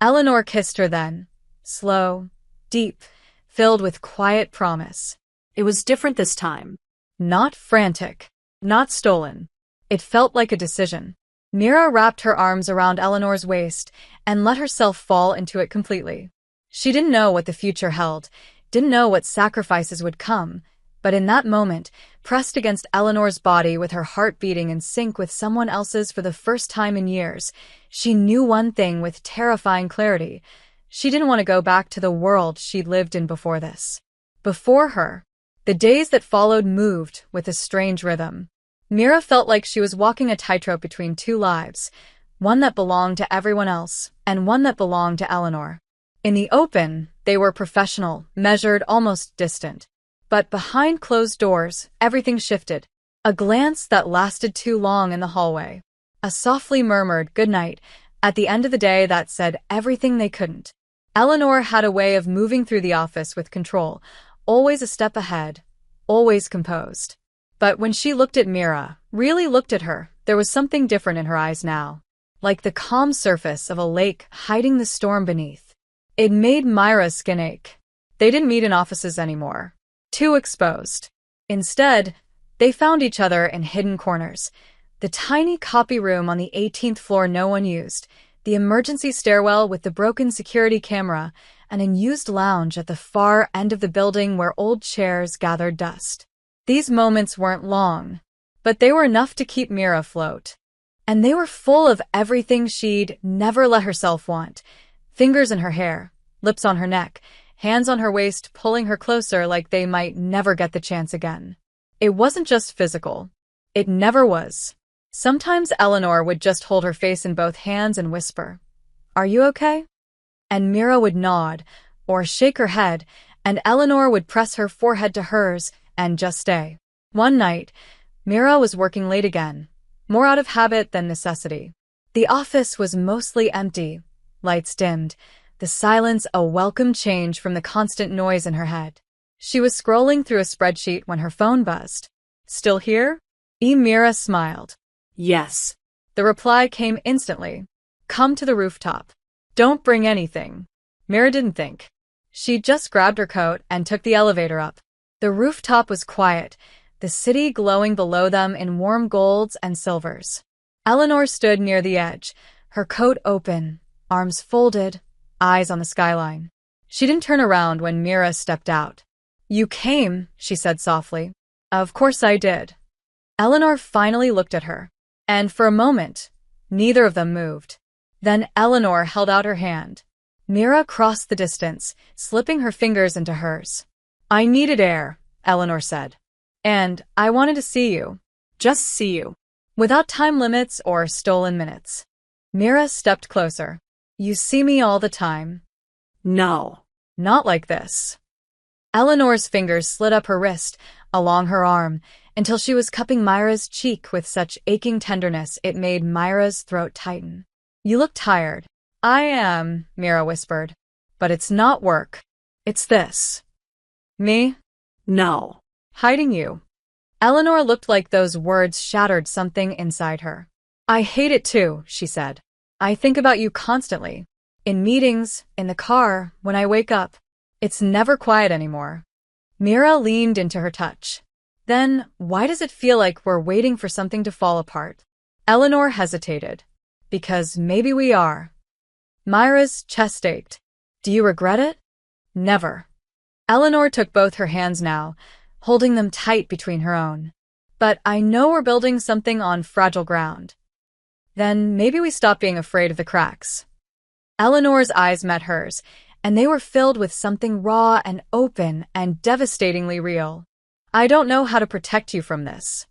Eleanor kissed her then, slow, deep, filled with quiet promise. It was different this time. Not frantic, not stolen. It felt like a decision. Mira wrapped her arms around Eleanor's waist and let herself fall into it completely. She didn't know what the future held, didn't know what sacrifices would come, but in that moment, pressed against Eleanor's body with her heart beating in sync with someone else's for the first time in years, she knew one thing with terrifying clarity. She didn't want to go back to the world she'd lived in before this. Before her, the days that followed moved with a strange rhythm. Mira felt like she was walking a tightrope between two lives, one that belonged to everyone else and one that belonged to Eleanor. In the open, they were professional, measured, almost distant. But behind closed doors, everything shifted. A glance that lasted too long in the hallway. A softly murmured goodnight at the end of the day that said everything they couldn't. Eleanor had a way of moving through the office with control, always a step ahead, always composed. But when she looked at Mira, really looked at her, there was something different in her eyes now. Like the calm surface of a lake hiding the storm beneath. It made Myra's skin ache. They didn't meet in offices anymore. Too exposed. Instead, they found each other in hidden corners. The tiny copy room on the 18th floor no one used, the emergency stairwell with the broken security camera, an unused lounge at the far end of the building where old chairs gathered dust. These moments weren't long, but they were enough to keep Mira afloat. And they were full of everything she'd never let herself want. Fingers in her hair, lips on her neck, hands on her waist pulling her closer like they might never get the chance again. It wasn't just physical. It never was. Sometimes Eleanor would just hold her face in both hands and whisper, "Are you okay?" And Mira would nod, or shake her head, and Eleanor would press her forehead to hers and just stay. One night, Mira was working late again, more out of habit than necessity. The office was mostly empty, lights dimmed, the silence a welcome change from the constant noise in her head. She was scrolling through a spreadsheet when her phone buzzed. "Still here?" Mira smiled. Yes. The reply came instantly. "Come to the rooftop. Don't bring anything." Mira didn't think. She just grabbed her coat and took the elevator up. The rooftop was quiet, the city glowing below them in warm golds and silvers. Eleanor stood near the edge, her coat open, arms folded, eyes on the skyline. She didn't turn around when Mira stepped out. "You came," she said softly. "Of course I did." Eleanor finally looked at her, and for a moment, neither of them moved. Then Eleanor held out her hand. Mira crossed the distance, slipping her fingers into hers. "I needed air," Eleanor said. "And I wanted to see you. Just see you. Without time limits or stolen minutes." Mira stepped closer. "You see me all the time." No. "Not like this." Eleanor's fingers slid up her wrist, along her arm, until she was cupping Myra's cheek with such aching tenderness it made Myra's throat tighten. "You look tired." "I am," Mira whispered. "But it's not work. It's this." "Me?" No. "Hiding you." Eleanor looked like those words shattered something inside her. "I hate it too," she said. "I think about you constantly. In meetings, in the car, when I wake up. It's never quiet anymore." Mira leaned into her touch. "Then, why does it feel like we're waiting for something to fall apart?" Eleanor hesitated. "Because maybe we are." Myra's chest ached. "Do you regret it?" "Never." Eleanor took both her hands now, holding them tight between her own. "But I know we're building something on fragile ground." "Then maybe we stop being afraid of the cracks." Eleanor's eyes met hers, and they were filled with something raw and open and devastatingly real. "I don't know how to protect you from this."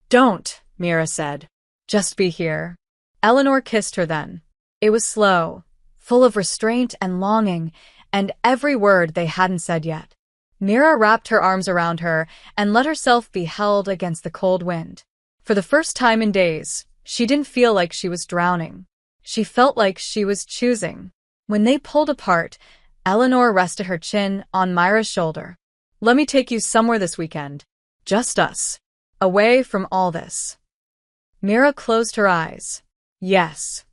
"Don't," Mira said. "Just be here." Eleanor kissed her then. It was slow, full of restraint and longing, and every word they hadn't said yet. Mira wrapped her arms around her and let herself be held against the cold wind. For the first time in days, she didn't feel like she was drowning. She felt like she was choosing. When they pulled apart, Eleanor rested her chin on Myra's shoulder. "Let me take you somewhere this weekend. Just us. Away from all this." Mira closed her eyes. "Yes.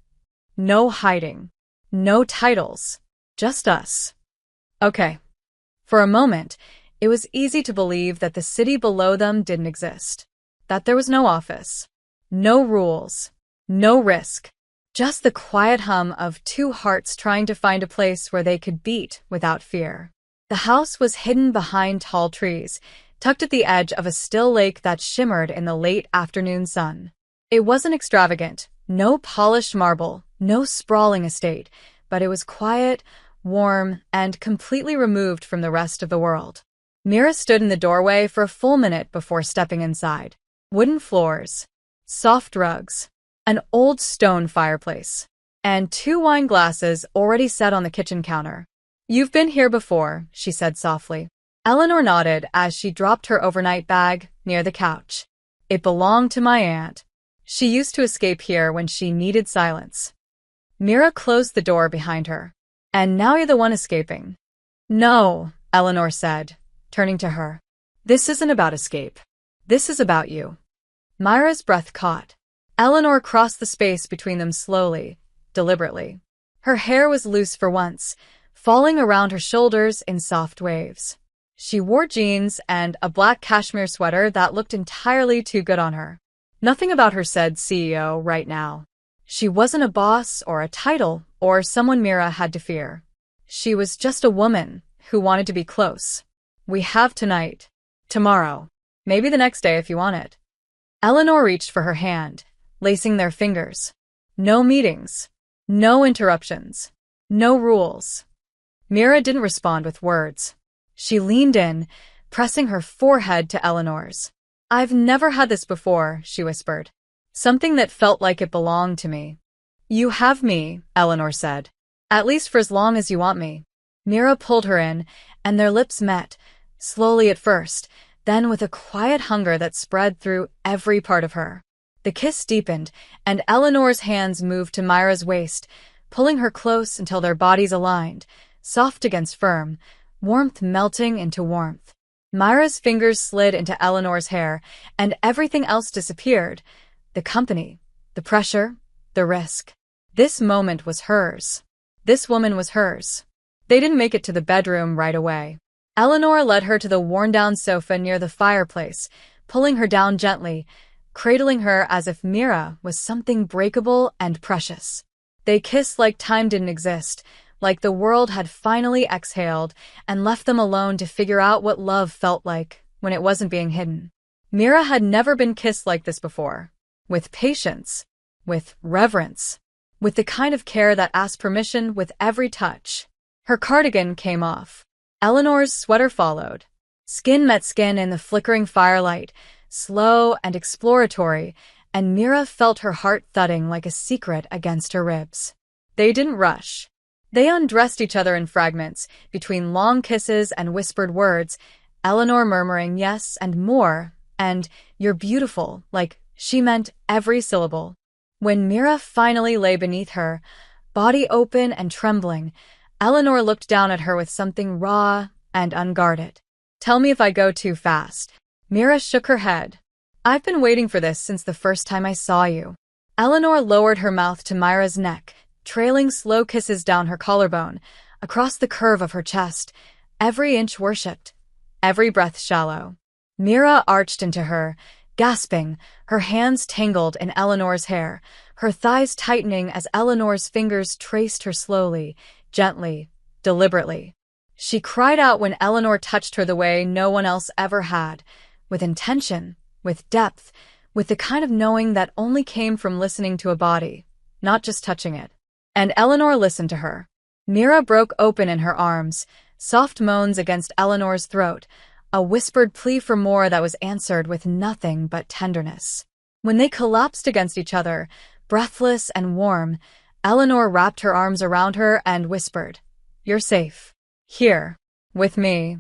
No hiding. No titles. Just us." "Okay." For a moment, it was easy to believe that the city below them didn't exist. That there was no office. No rules. No risk. Just the quiet hum of two hearts trying to find a place where they could beat without fear. The house was hidden behind tall trees, tucked at the edge of a still lake that shimmered in the late afternoon sun. It wasn't extravagant, no polished marble, no sprawling estate, but it was quiet, warm, and completely removed from the rest of the world. Mira stood in the doorway for a full minute before stepping inside. Wooden floors, soft rugs, an old stone fireplace, and 2 wine glasses already set on the kitchen counter. "You've been here before," she said softly. Eleanor nodded as she dropped her overnight bag near the couch. "It belonged to my aunt. She used to escape here when she needed silence." Mira closed the door behind her. "And now you're the one escaping." "No," Eleanor said, turning to her. "This isn't about escape. This is about you." Myra's breath caught. Eleanor crossed the space between them slowly, deliberately. Her hair was loose for once, falling around her shoulders in soft waves. She wore jeans and a black cashmere sweater that looked entirely too good on her. Nothing about her said CEO right now. She wasn't a boss or a title or someone Mira had to fear. She was just a woman who wanted to be close. "We have tonight. Tomorrow. Maybe the next day if you want it." Eleanor reached for her hand, lacing their fingers. No meetings. No interruptions. No rules. Mira didn't respond with words. She leaned in, pressing her forehead to Eleanor's. "I've never had this before," she whispered. "Something that felt like it belonged to me." "You have me," Eleanor said. "At least for as long as you want me." Mira pulled her in, and their lips met, slowly at first, then with a quiet hunger that spread through every part of her. The kiss deepened, and Eleanor's hands moved to Myra's waist, pulling her close until their bodies aligned, soft against firm, warmth melting into warmth. Myra's fingers slid into Eleanor's hair, and everything else disappeared. The company, the pressure, the risk. This moment was hers. This woman was hers. They didn't make it to the bedroom right away. Eleanor led her to the worn-down sofa near the fireplace, pulling her down gently, cradling her as if Mira was something breakable and precious. They kissed like time didn't exist, like the world had finally exhaled and left them alone to figure out what love felt like when it wasn't being hidden. Mira had never been kissed like this before. With patience, with reverence, with the kind of care that asked permission with every touch. Her cardigan came off. Eleanor's sweater followed. Skin met skin in the flickering firelight, slow and exploratory, and Mira felt her heart thudding like a secret against her ribs. They didn't rush. They undressed each other in fragments, between long kisses and whispered words, Eleanor murmuring yes and more, and "you're beautiful," like she meant every syllable. When Mira finally lay beneath her, body open and trembling, Eleanor looked down at her with something raw and unguarded. "Tell me if I go too fast." Mira shook her head. "I've been waiting for this since the first time I saw you." Eleanor lowered her mouth to Myra's neck, trailing slow kisses down her collarbone, across the curve of her chest, every inch worshipped, every breath shallow. Mira arched into her, gasping, her hands tangled in Eleanor's hair, her thighs tightening as Eleanor's fingers traced her slowly, gently, deliberately. She cried out when Eleanor touched her the way no one else ever had, with intention, with depth, with the kind of knowing that only came from listening to a body, not just touching it. And Eleanor listened to her. Mira broke open in her arms, soft moans against Eleanor's throat, a whispered plea for more that was answered with nothing but tenderness. When they collapsed against each other, breathless and warm, Eleanor wrapped her arms around her and whispered, "You're safe. Here. With me."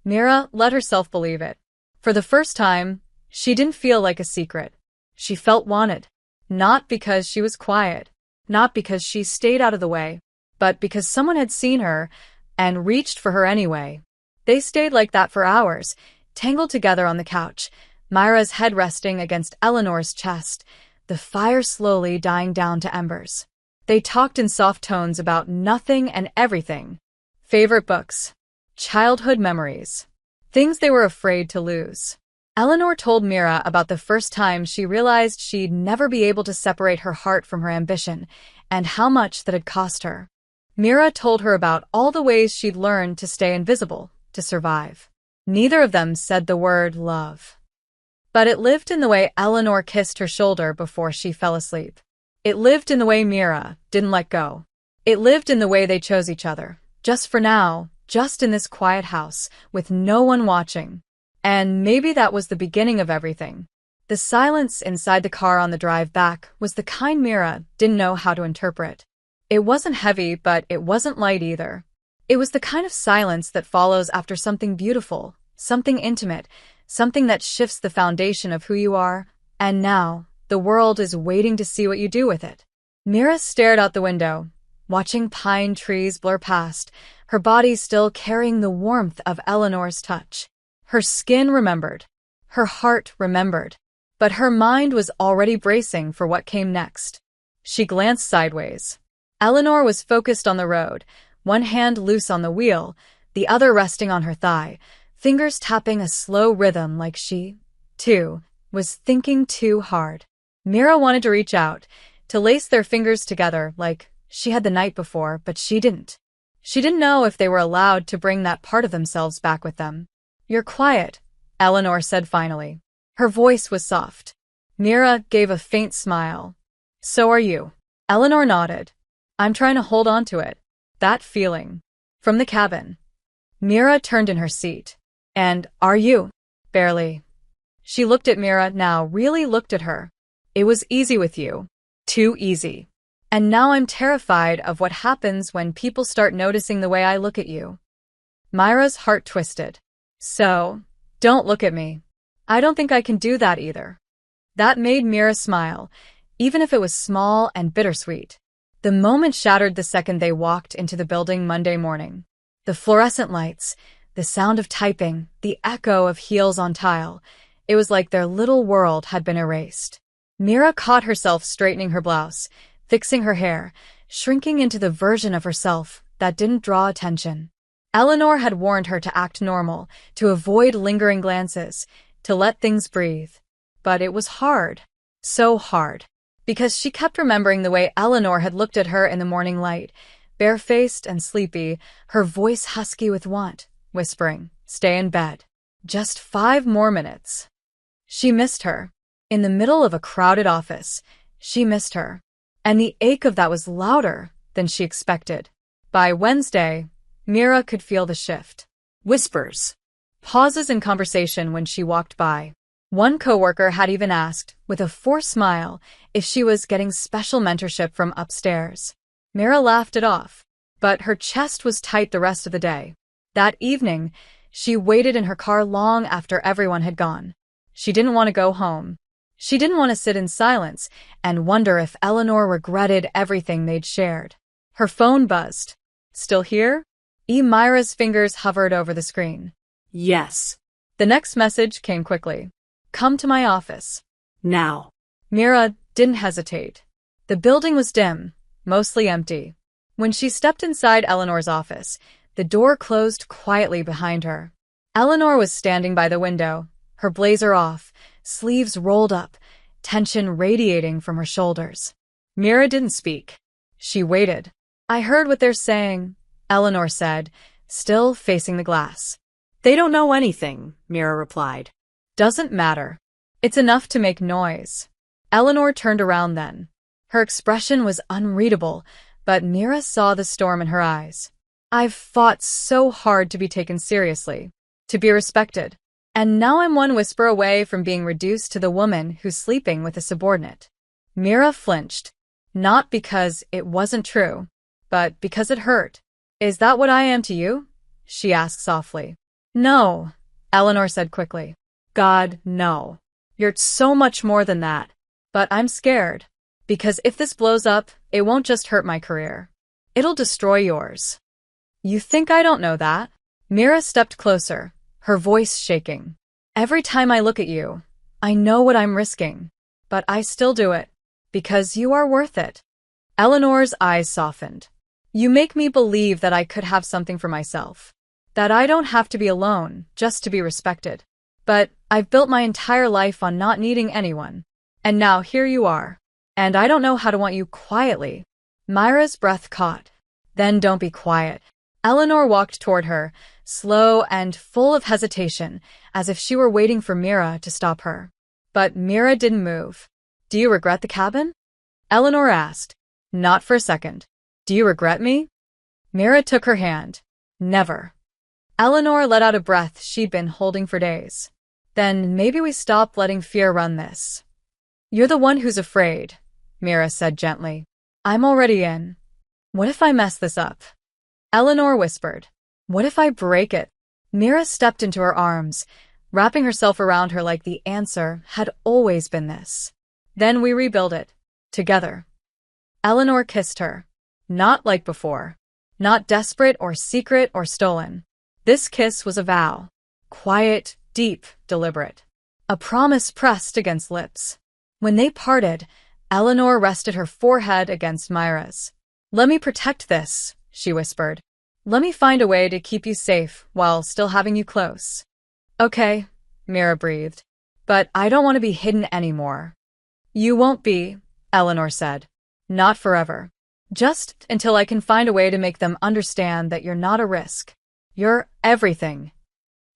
Mira let herself believe it. For the first time, she didn't feel like a secret. She felt wanted. Not because she was quiet, not because she stayed out of the way, but because someone had seen her and reached for her anyway. They stayed like that for hours, tangled together on the couch, Myra's head resting against Eleanor's chest, the fire slowly dying down to embers. They talked in soft tones about nothing and everything. Favorite books. Childhood memories. Things they were afraid to lose. Eleanor told Mira about the first time she realized she'd never be able to separate her heart from her ambition, and how much that had cost her. Mira told her about all the ways she'd learned to stay invisible, to survive. Neither of them said the word love. But it lived in the way Eleanor kissed her shoulder before she fell asleep. It lived in the way Mira didn't let go. It lived in the way they chose each other, just for now, just in this quiet house, with no one watching. And maybe that was the beginning of everything. The silence inside the car on the drive back was the kind Mira didn't know how to interpret. It wasn't heavy, but it wasn't light either. It was the kind of silence that follows after something beautiful, something intimate, something that shifts the foundation of who you are, and now, the world is waiting to see what you do with it. Mira stared out the window, watching pine trees blur past, her body still carrying the warmth of Eleanor's touch. Her skin remembered. Her heart remembered. But her mind was already bracing for what came next. She glanced sideways. Eleanor was focused on the road, one hand loose on the wheel, the other resting on her thigh, fingers tapping a slow rhythm like she, too, was thinking too hard. Mira wanted to reach out, to lace their fingers together like she had the night before, but she didn't. She didn't know if they were allowed to bring that part of themselves back with them. "You're quiet," Eleanor said finally. Her voice was soft. Mira gave a faint smile. "So are you." Eleanor nodded. "I'm trying to hold on to it. That feeling." From the cabin. Mira turned in her seat. "And are you?" "Barely." She looked at Mira now, really looked at her. "It was easy with you. Too easy. And now I'm terrified of what happens when people start noticing the way I look at you." Myra's heart twisted. "So, don't look at me. I don't think I can do that either." That made Mira smile, even if it was small and bittersweet. The moment shattered the second they walked into the building Monday morning. The fluorescent lights, the sound of typing, the echo of heels on tile. It was like their little world had been erased. Mira caught herself straightening her blouse, fixing her hair, shrinking into the version of herself that didn't draw attention. Eleanor had warned her to act normal, to avoid lingering glances, to let things breathe. But it was hard. So hard. Because she kept remembering the way Eleanor had looked at her in the morning light, barefaced and sleepy, her voice husky with want, whispering, "Stay in bed. Just 5 more minutes." She missed her. In the middle of a crowded office, she missed her. And the ache of that was louder than she expected. By Wednesday, Mira could feel the shift. Whispers. Pauses in conversation when she walked by. One coworker had even asked, with a forced smile, if she was getting special mentorship from upstairs. Mira laughed it off, but her chest was tight the rest of the day. That evening, she waited in her car long after everyone had gone. She didn't want to go home. She didn't want to sit in silence and wonder if Eleanor regretted everything they'd shared. Her phone buzzed. "Still here?" Myra's fingers hovered over the screen. Yes. The next message came quickly. "Come to my office." Now. Mira didn't hesitate. The building was dim, mostly empty. When she stepped inside Eleanor's office, the door closed quietly behind her. Eleanor was standing by the window, her blazer off, sleeves rolled up, tension radiating from her shoulders. Mira didn't speak. She waited. "I heard what they're saying," Eleanor said, still facing the glass. They don't know anything, Mira replied. "Doesn't matter. It's enough to make noise." Eleanor turned around then. Her expression was unreadable, but Mira saw the storm in her eyes. "I've fought so hard to be taken seriously, to be respected. And now I'm one whisper away from being reduced to the woman who's sleeping with a subordinate." Mira flinched, not because it wasn't true, but because it hurt. "Is that what I am to you?" she asked softly. "No," Eleanor said quickly. "God, no. You're so much more than that. But I'm scared. Because if this blows up, it won't just hurt my career. It'll destroy yours." "You think I don't know that?" Mira stepped closer, her voice shaking. "Every time I look at you, I know what I'm risking. But I still do it. Because you are worth it." Eleanor's eyes softened. "You make me believe that I could have something for myself. That I don't have to be alone just to be respected. But I've built my entire life on not needing anyone. And now here you are. And I don't know how to want you quietly." Mira's breath caught. "Then don't be quiet." Eleanor walked toward her, slow and full of hesitation, as if she were waiting for Mira to stop her. But Mira didn't move. "Do you regret the cabin?" Eleanor asked. "Not for a second." "Do you regret me?" Mira took her hand. "Never." Eleanor let out a breath she'd been holding for days. "Then maybe we stop letting fear run this." "You're the one who's afraid," Mira said gently. "I'm already in. What if I mess this up?" Eleanor whispered. "What if I break it?" Mira stepped into her arms, wrapping herself around her like the answer had always been this. "Then we rebuild it. Together." Eleanor kissed her. Not like before. Not desperate or secret or stolen. This kiss was a vow. Quiet, deep, deliberate. A promise pressed against lips. When they parted, Eleanor rested her forehead against Mira's. "Let me protect this," she whispered. "Let me find a way to keep you safe while still having you close." "Okay," Mira breathed. "But I don't want to be hidden anymore." "You won't be," Eleanor said. "Not forever. Just until I can find a way to make them understand that you're not a risk. You're everything."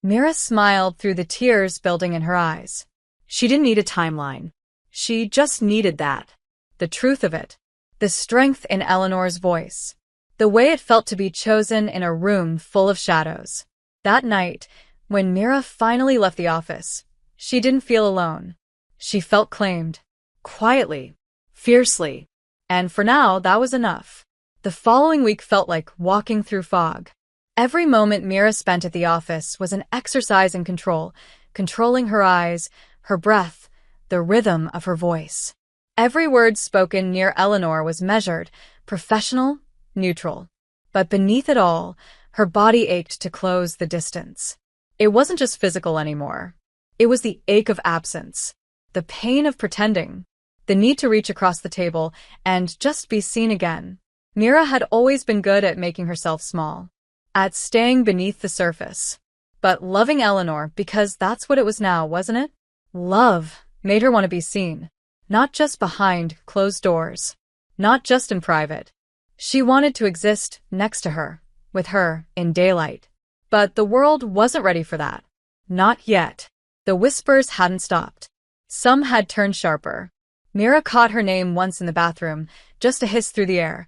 Mira smiled through the tears building in her eyes. She didn't need a timeline. She just needed that. The truth of it. The strength in Eleanor's voice. The way it felt to be chosen in a room full of shadows. That night, when Mira finally left the office, she didn't feel alone. She felt claimed. Quietly. Fiercely. And for now, that was enough. The following week felt like walking through fog. Every moment Mira spent at the office was an exercise in control, controlling her eyes, her breath, the rhythm of her voice. Every word spoken near Eleanor was measured, professional, neutral. But beneath it all, her body ached to close the distance. It wasn't just physical anymore. It was the ache of absence, the pain of pretending, the need to reach across the table and just be seen again. Mira had always been good at making herself small, at staying beneath the surface. But loving Eleanor, because that's what it was now, wasn't it? Love made her want to be seen, not just behind closed doors, not just in private. She wanted to exist next to her, with her, in daylight. But the world wasn't ready for that. Not yet. The whispers hadn't stopped. Some had turned sharper. Mira caught her name once in the bathroom, just a hiss through the air.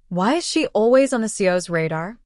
Why is she always on the CO's radar?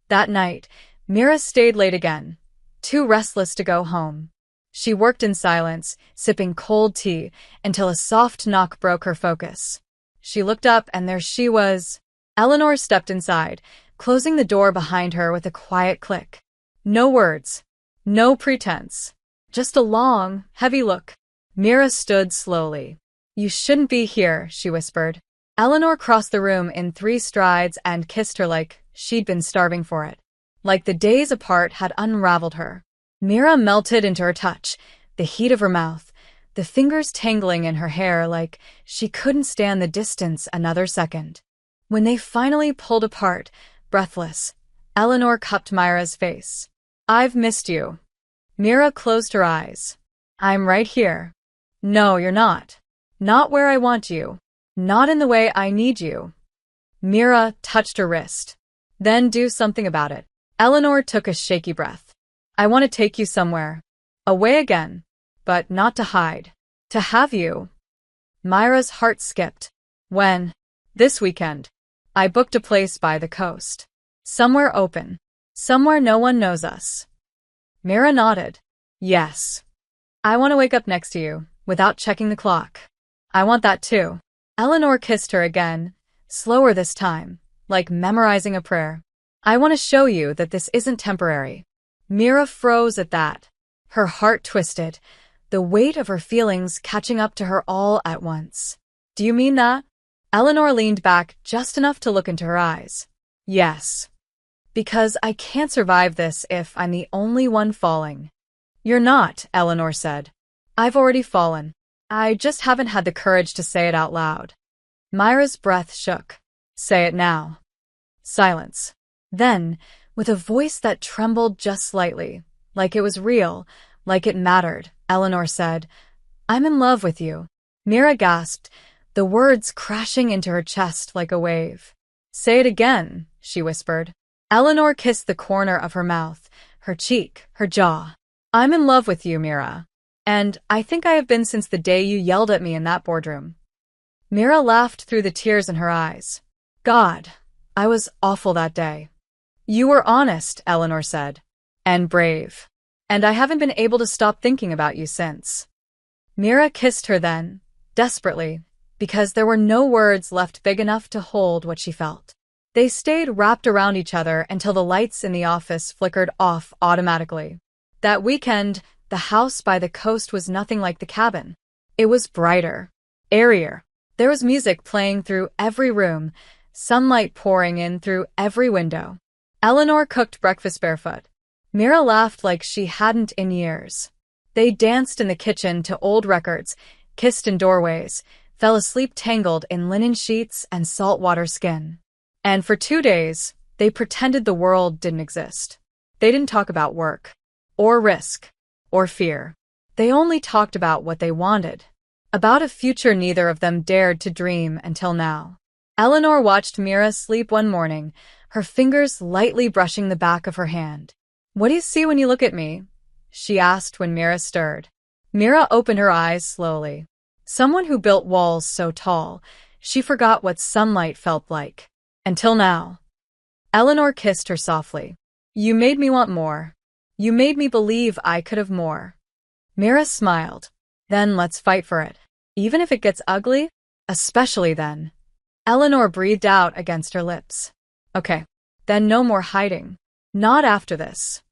That night, Mira stayed late again, too restless to go home. She worked in silence, sipping cold tea, until a soft knock broke her focus. She looked up and there she was. Eleanor stepped inside, closing the door behind her with a quiet click. No words. No pretense. Just a long, heavy look. Mira stood slowly. You shouldn't be here, she whispered. Eleanor crossed the room in 3 strides and kissed her like she'd been starving for it. Like the days apart had unraveled her. Mira melted into her touch, the heat of her mouth, the fingers tangling in her hair like she couldn't stand the distance another second. When they finally pulled apart, breathless, Eleanor cupped Mira's face. I've missed you. Mira closed her eyes. I'm right here. No, you're not. Not where I want you. Not in the way I need you. Mira touched her wrist. Then do something about it. Eleanor took a shaky breath. I want to take you somewhere. Away again. But not to hide. To have you. Mira's heart skipped. When? This weekend. I booked a place by the coast. Somewhere open. Somewhere no one knows us. Mira nodded. Yes. I want to wake up next to you, without checking the clock. I want that too. Eleanor kissed her again, slower this time, like memorizing a prayer. I want to show you that this isn't temporary. Mira froze at that. Her heart twisted, the weight of her feelings catching up to her all at once. Do you mean that? Eleanor leaned back just enough to look into her eyes. Yes. Because I can't survive this if I'm the only one falling. You're not, Eleanor said. I've already fallen. I just haven't had the courage to say it out loud. Mira's breath shook. Say it now. Silence. Then, with a voice that trembled just slightly, like it was real, like it mattered, Eleanor said, I'm in love with you. Mira gasped, the words crashing into her chest like a wave. Say it again, she whispered. Eleanor kissed the corner of her mouth, her cheek, her jaw. I'm in love with you, Mira. And I think I have been since the day you yelled at me in that boardroom. Mira laughed through the tears in her eyes. God, I was awful that day. You were honest, Eleanor said. And brave. And I haven't been able to stop thinking about you since. Mira kissed her then, desperately, because there were no words left big enough to hold what she felt. They stayed wrapped around each other until the lights in the office flickered off automatically. That weekend, the house by the coast was nothing like the cabin. It was brighter, airier. There was music playing through every room, sunlight pouring in through every window. Eleanor cooked breakfast barefoot. Mira laughed like she hadn't in years. They danced in the kitchen to old records, kissed in doorways, fell asleep tangled in linen sheets and saltwater skin. And for 2 days, they pretended the world didn't exist. They didn't talk about work, or risk, or fear. They only talked about what they wanted, about a future neither of them dared to dream until now. Eleanor watched Mira sleep one morning, her fingers lightly brushing the back of her hand. What do you see when you look at me? She asked when Mira stirred. Mira opened her eyes slowly. Someone who built walls so tall, she forgot what sunlight felt like. Until now. Eleanor kissed her softly. You made me want more. You made me believe I could have more. Mira smiled. Then let's fight for it. Even if it gets ugly? Especially then. Eleanor breathed out against her lips. Okay. Then no more hiding. Not after this.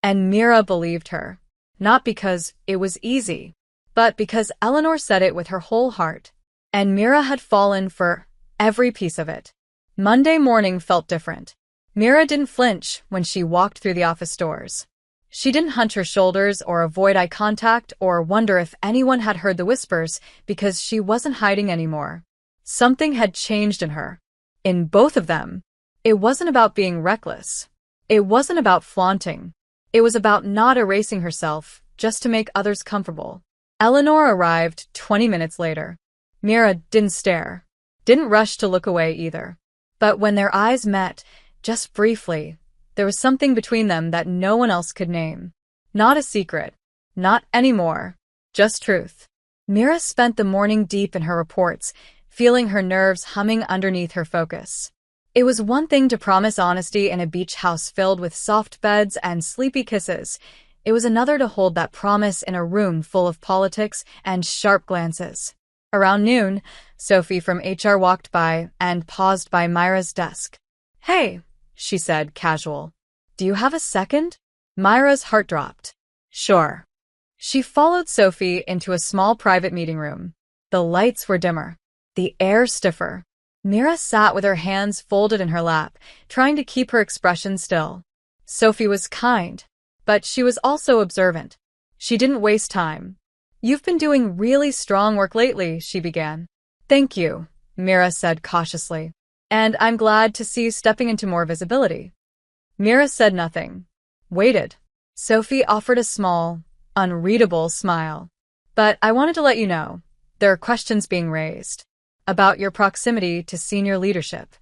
And Mira believed her. Not because it was easy, but because Eleanor said it with her whole heart. and Mira had fallen for every piece of it. Monday morning felt different. Mira didn't flinch when she walked through the office doors. She didn't hunch her shoulders or avoid eye contact or wonder if anyone had heard the whispers because she wasn't hiding anymore. Something had changed in her. In both of them. It wasn't about being reckless. It wasn't about flaunting. It was about not erasing herself just to make others comfortable. Eleanor arrived 20 minutes later. Mira didn't stare. Didn't rush to look away either. But when their eyes met, just briefly, there was something between them that no one else could name. Not a secret. Not anymore. Just truth. Mira spent the morning deep in her reports, feeling her nerves humming underneath her focus. It was one thing to promise honesty in a beach house filled with soft beds and sleepy kisses. It was another to hold that promise in a room full of politics and sharp glances. Around noon, Sophie from HR walked by and paused by Myra's desk. "Hey," she said, casual. "Do you have a second?" Myra's heart dropped. "Sure." She followed Sophie into a small private meeting room. The lights were dimmer. The air stiffer. Mira sat with her hands folded in her lap, trying to keep her expression still. Sophie was kind, but she was also observant. She didn't waste time. "You've been doing really strong work lately," she began. "Thank you," Mira said cautiously. "And I'm glad to see you stepping into more visibility." Mira said nothing. Waited. Sophie offered a small, unreadable smile. "But I wanted to let you know, there are questions being raised. About your proximity to senior leadership."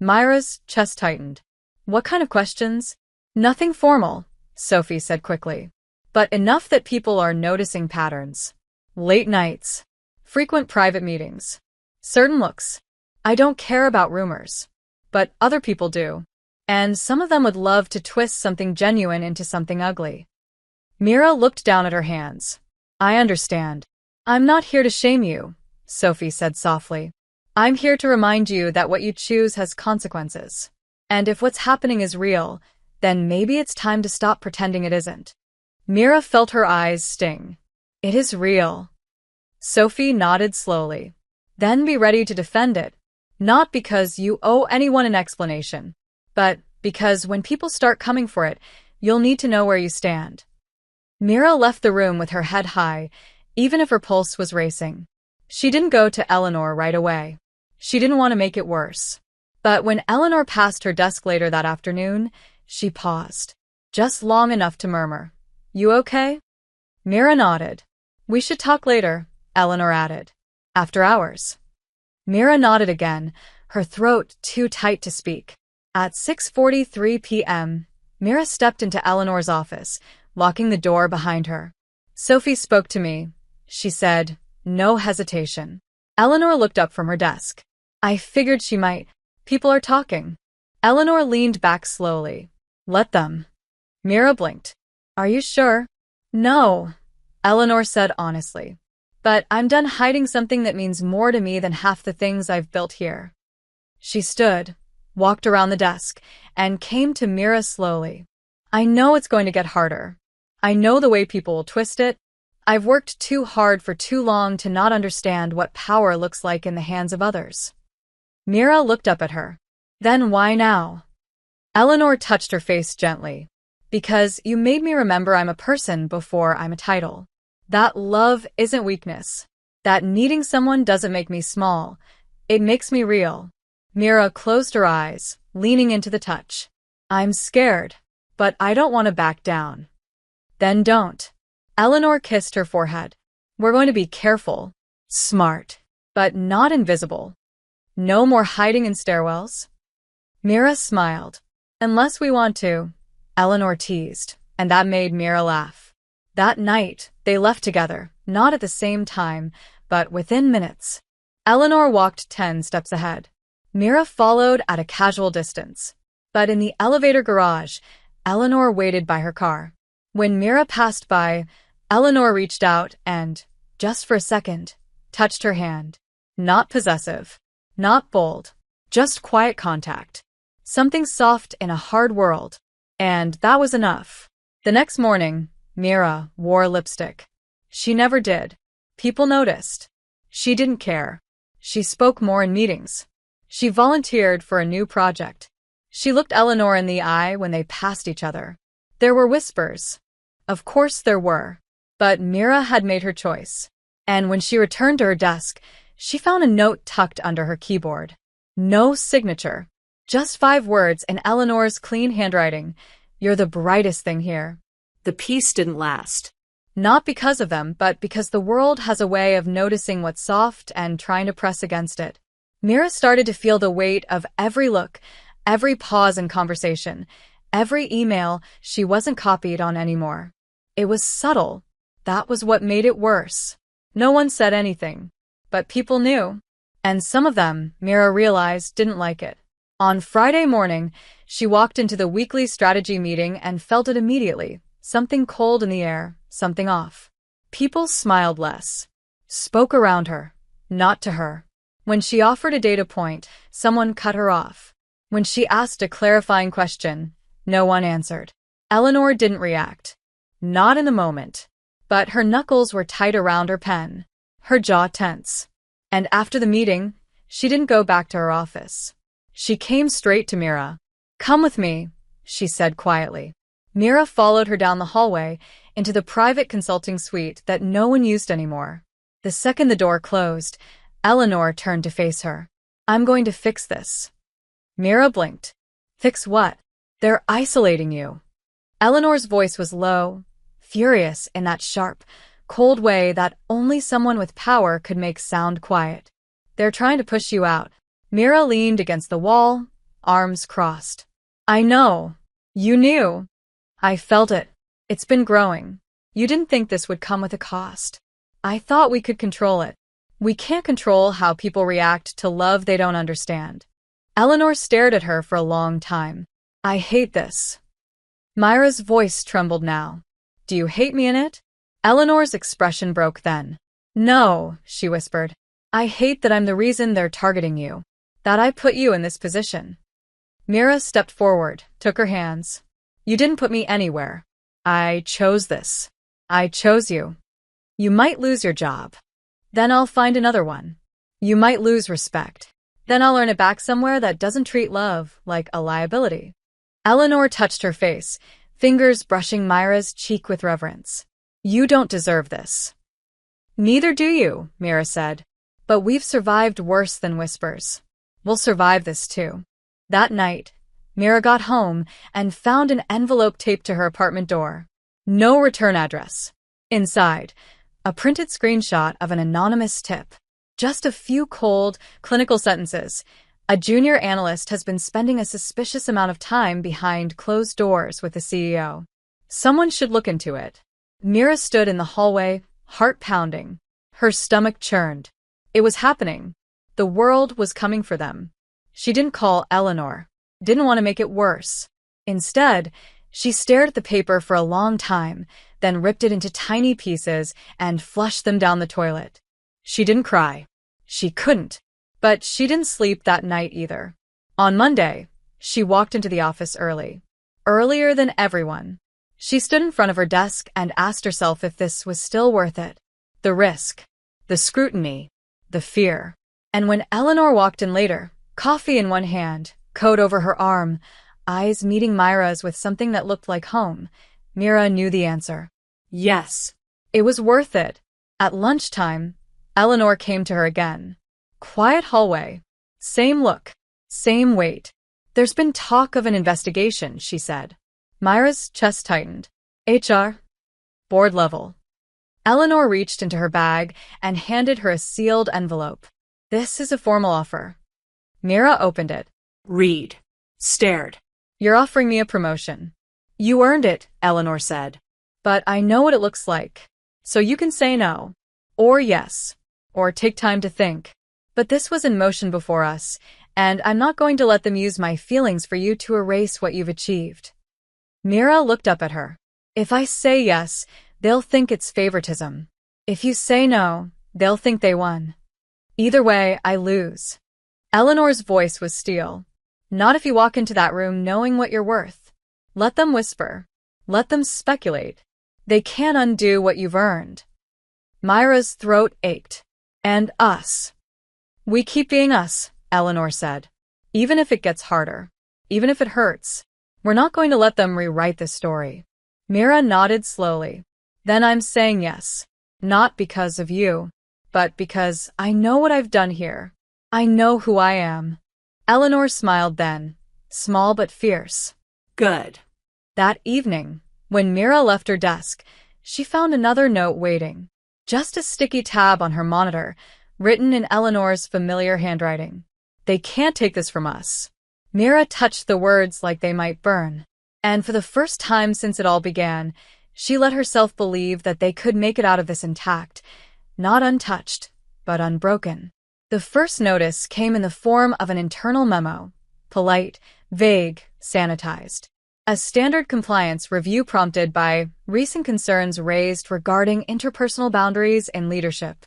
Myra's chest tightened. "What kind of questions?" "Nothing formal," Sophie said quickly. "But enough that people are noticing patterns. Late nights. Frequent private meetings. Certain looks. I don't care about rumors. But other people do. And some of them would love to twist something genuine into something ugly." Mira looked down at her hands. "I understand. I'm not here to shame you," Sophie said softly. "I'm here to remind you that what you choose has consequences. And if what's happening is real, then maybe it's time to stop pretending it isn't." Mira felt her eyes sting. "It is real." Sophie nodded slowly. "Then be ready to defend it. Not because you owe anyone an explanation, but because when people start coming for it, you'll need to know where you stand." Mira left the room with her head high, even if her pulse was racing. She didn't go to Eleanor right away. She didn't want to make it worse. But when Eleanor passed her desk later that afternoon, she paused. Just long enough to murmur, "You okay?" Mira nodded. "We should talk later," Eleanor added. "After hours." Mira nodded again, her throat too tight to speak. At 6:43 p.m., Mira stepped into Eleanor's office, locking the door behind her. "Sophie spoke to me," she said, no hesitation. Eleanor looked up from her desk. "I figured she might. People are talking." Eleanor leaned back slowly. "Let them." Mira blinked. "Are you sure?" "No," Eleanor said honestly. "But I'm done hiding something that means more to me than half the things I've built here." She stood, walked around the desk, and came to Mira slowly. "I know it's going to get harder. I know the way people will twist it. I've worked too hard for too long to not understand what power looks like in the hands of others." Mira looked up at her. "Then why now?" Eleanor touched her face gently. "Because you made me remember I'm a person before I'm a title. That love isn't weakness. That needing someone doesn't make me small. It makes me real." Mira closed her eyes, leaning into the touch. "I'm scared, but I don't want to back down." "Then don't." Eleanor kissed her forehead. "We're going to be careful, smart, but not invisible. No more hiding in stairwells." Mira smiled. "Unless we want to," Eleanor teased, and that made Mira laugh. That night, they left together, not at the same time, but within minutes. Eleanor walked 10 steps ahead. Mira followed at a casual distance. But in the elevator garage, Eleanor waited by her car. When Mira passed by, Eleanor reached out and, just for a second, touched her hand. Not possessive, not bold, just quiet contact. Something soft in a hard world. And that was enough. The next morning, Mira wore lipstick. She never did. People noticed. She didn't care. She spoke more in meetings. She volunteered for a new project. She looked Eleanor in the eye when they passed each other. There were whispers. Of course there were. But Mira had made her choice. And when she returned to her desk, she found a note tucked under her keyboard. No signature. Just 5 words in Eleanor's clean handwriting. You're the brightest thing here. The peace didn't last. Not because of them, but because the world has a way of noticing what's soft and trying to press against it. Mira started to feel the weight of every look, every pause in conversation, every email she wasn't copied on anymore. It was subtle. That was what made it worse. No one said anything, but people knew. And some of them, Mira realized, didn't like it. On Friday morning, she walked into the weekly strategy meeting and felt it immediately. Something cold in the air, something off. People smiled less. Spoke around her, not to her. When she offered a data point, someone cut her off. When she asked a clarifying question, no one answered. Eleanor didn't react. Not in the moment. But her knuckles were tight around her pen, her jaw tense. And after the meeting, she didn't go back to her office. She came straight to Mira. Come with me, she said quietly. Mira followed her down the hallway into the private consulting suite that no one used anymore. The second the door closed, Eleanor turned to face her. I'm going to fix this. Mira blinked. Fix what? They're isolating you. Eleanor's voice was low, furious in that sharp, cold way that only someone with power could make sound quiet. They're trying to push you out. Mira leaned against the wall, arms crossed. I know. You knew. I felt it. It's been growing. You didn't think this would come with a cost. I thought we could control it. We can't control how people react to love they don't understand. Eleanor stared at her for a long time. I hate this. Myra's voice trembled now. Do you hate me in it? Eleanor's expression broke then. No, she whispered. I hate that I'm the reason they're targeting you. That I put you in this position. Mira stepped forward, took her hands. You didn't put me anywhere. I chose this. I chose you. You might lose your job. Then I'll find another one. You might lose respect. Then I'll earn it back somewhere that doesn't treat love like a liability. Eleanor touched her face, fingers brushing Myra's cheek with reverence. You don't deserve this. Neither do you, Mira said. But we've survived worse than whispers. We'll survive this too. That night, Mira got home and found an envelope taped to her apartment door. No return address. Inside, a printed screenshot of an anonymous tip. Just a few cold, clinical sentences. A junior analyst has been spending a suspicious amount of time behind closed doors with the CEO. Someone should look into it. Mira stood in the hallway, heart pounding. Her stomach churned. It was happening. The world was coming for them. She didn't call Eleanor. Didn't want to make it worse. Instead, she stared at the paper for a long time, then ripped it into tiny pieces and flushed them down the toilet. She didn't cry. She couldn't. But she didn't sleep that night either. On Monday, she walked into the office early. Earlier than everyone. She stood in front of her desk and asked herself if this was still worth it. The risk. The scrutiny. The fear. And when Eleanor walked in later, coffee in one hand, coat over her arm, eyes meeting Myra's with something that looked like home, Mira knew the answer. Yes. It was worth it. At lunchtime, Eleanor came to her again. Quiet hallway. Same look. Same weight. There's been talk of an investigation, she said. Myra's chest tightened. HR? Board level. Eleanor reached into her bag and handed her a sealed envelope. This is a formal offer. Mira opened it. Read. Stared. You're offering me a promotion. You earned it, Eleanor said. But I know what it looks like. So you can say no. Or yes. Or take time to think. But this was in motion before us, and I'm not going to let them use my feelings for you to erase what you've achieved. Mira looked up at her. If I say yes, they'll think it's favoritism. If you say no, they'll think they won. Either way, I lose. Eleanor's voice was steel. Not if you walk into that room knowing what you're worth. Let them whisper. Let them speculate. They can't undo what you've earned. Myra's throat ached. And us. We keep being us, Eleanor said. Even if it gets harder. Even if it hurts. We're not going to let them rewrite this story. Mira nodded slowly. Then I'm saying yes. Not because of you, but because I know what I've done here. I know who I am. Eleanor smiled then, small but fierce. Good. That evening, when Mira left her desk, she found another note waiting. Just a sticky tab on her monitor, written in Eleanor's familiar handwriting. They can't take this from us. Mira touched the words like they might burn. And for the first time since it all began, she let herself believe that they could make it out of this intact, not untouched, but unbroken. The first notice came in the form of an internal memo, polite, vague, sanitized. A standard compliance review prompted by recent concerns raised regarding interpersonal boundaries in leadership.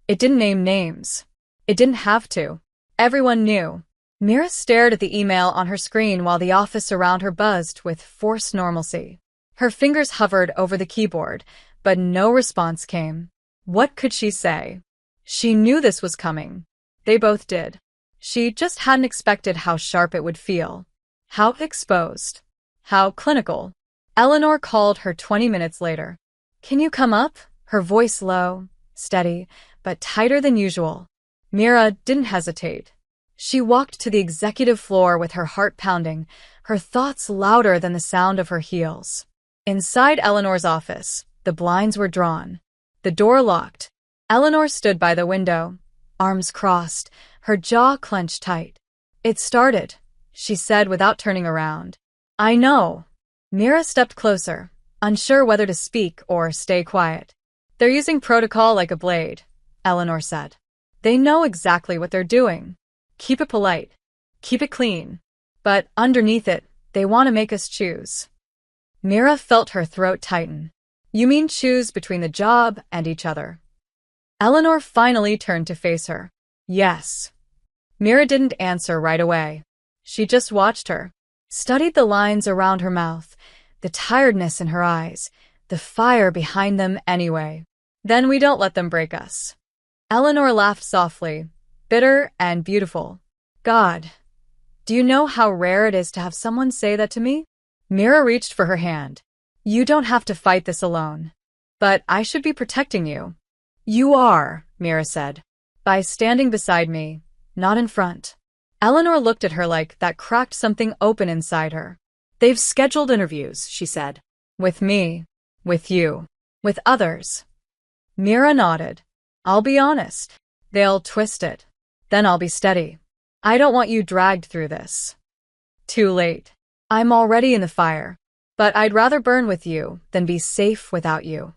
It didn't name names. It didn't have to. Everyone knew. Mira stared at the email on her screen while the office around her buzzed with forced normalcy. Her fingers hovered over the keyboard, but no response came. What could she say? She knew this was coming. They both did. She just hadn't expected how sharp it would feel. How exposed. How clinical. Eleanor called her 20 minutes later. Can you come up? Her voice low, steady, but tighter than usual. Mira didn't hesitate. She walked to the executive floor with her heart pounding, her thoughts louder than the sound of her heels. Inside Eleanor's office, the blinds were drawn. The door locked. Eleanor stood by the window, arms crossed, her jaw clenched tight. It started, she said without turning around. I know. Mira stepped closer, unsure whether to speak or stay quiet. They're using protocol like a blade, Eleanor said. They know exactly what they're doing. Keep it polite. Keep it clean. But underneath it, they want to make us choose. Mira felt her throat tighten. You mean choose between the job and each other? Eleanor finally turned to face her. Yes. Mira didn't answer right away. She just watched her, studied the lines around her mouth, the tiredness in her eyes, the fire behind them anyway. Then we don't let them break us. Eleanor laughed softly, bitter and beautiful. God, do you know how rare it is to have someone say that to me? Mira reached for her hand. You don't have to fight this alone. But I should be protecting you. You are, Mira said. By standing beside me, not in front. Eleanor looked at her like that cracked something open inside her. They've scheduled interviews, she said. With me. With you. With others. Mira nodded. I'll be honest. They'll twist it. Then I'll be steady. I don't want you dragged through this. Too late. I'm already in the fire. But I'd rather burn with you than be safe without you.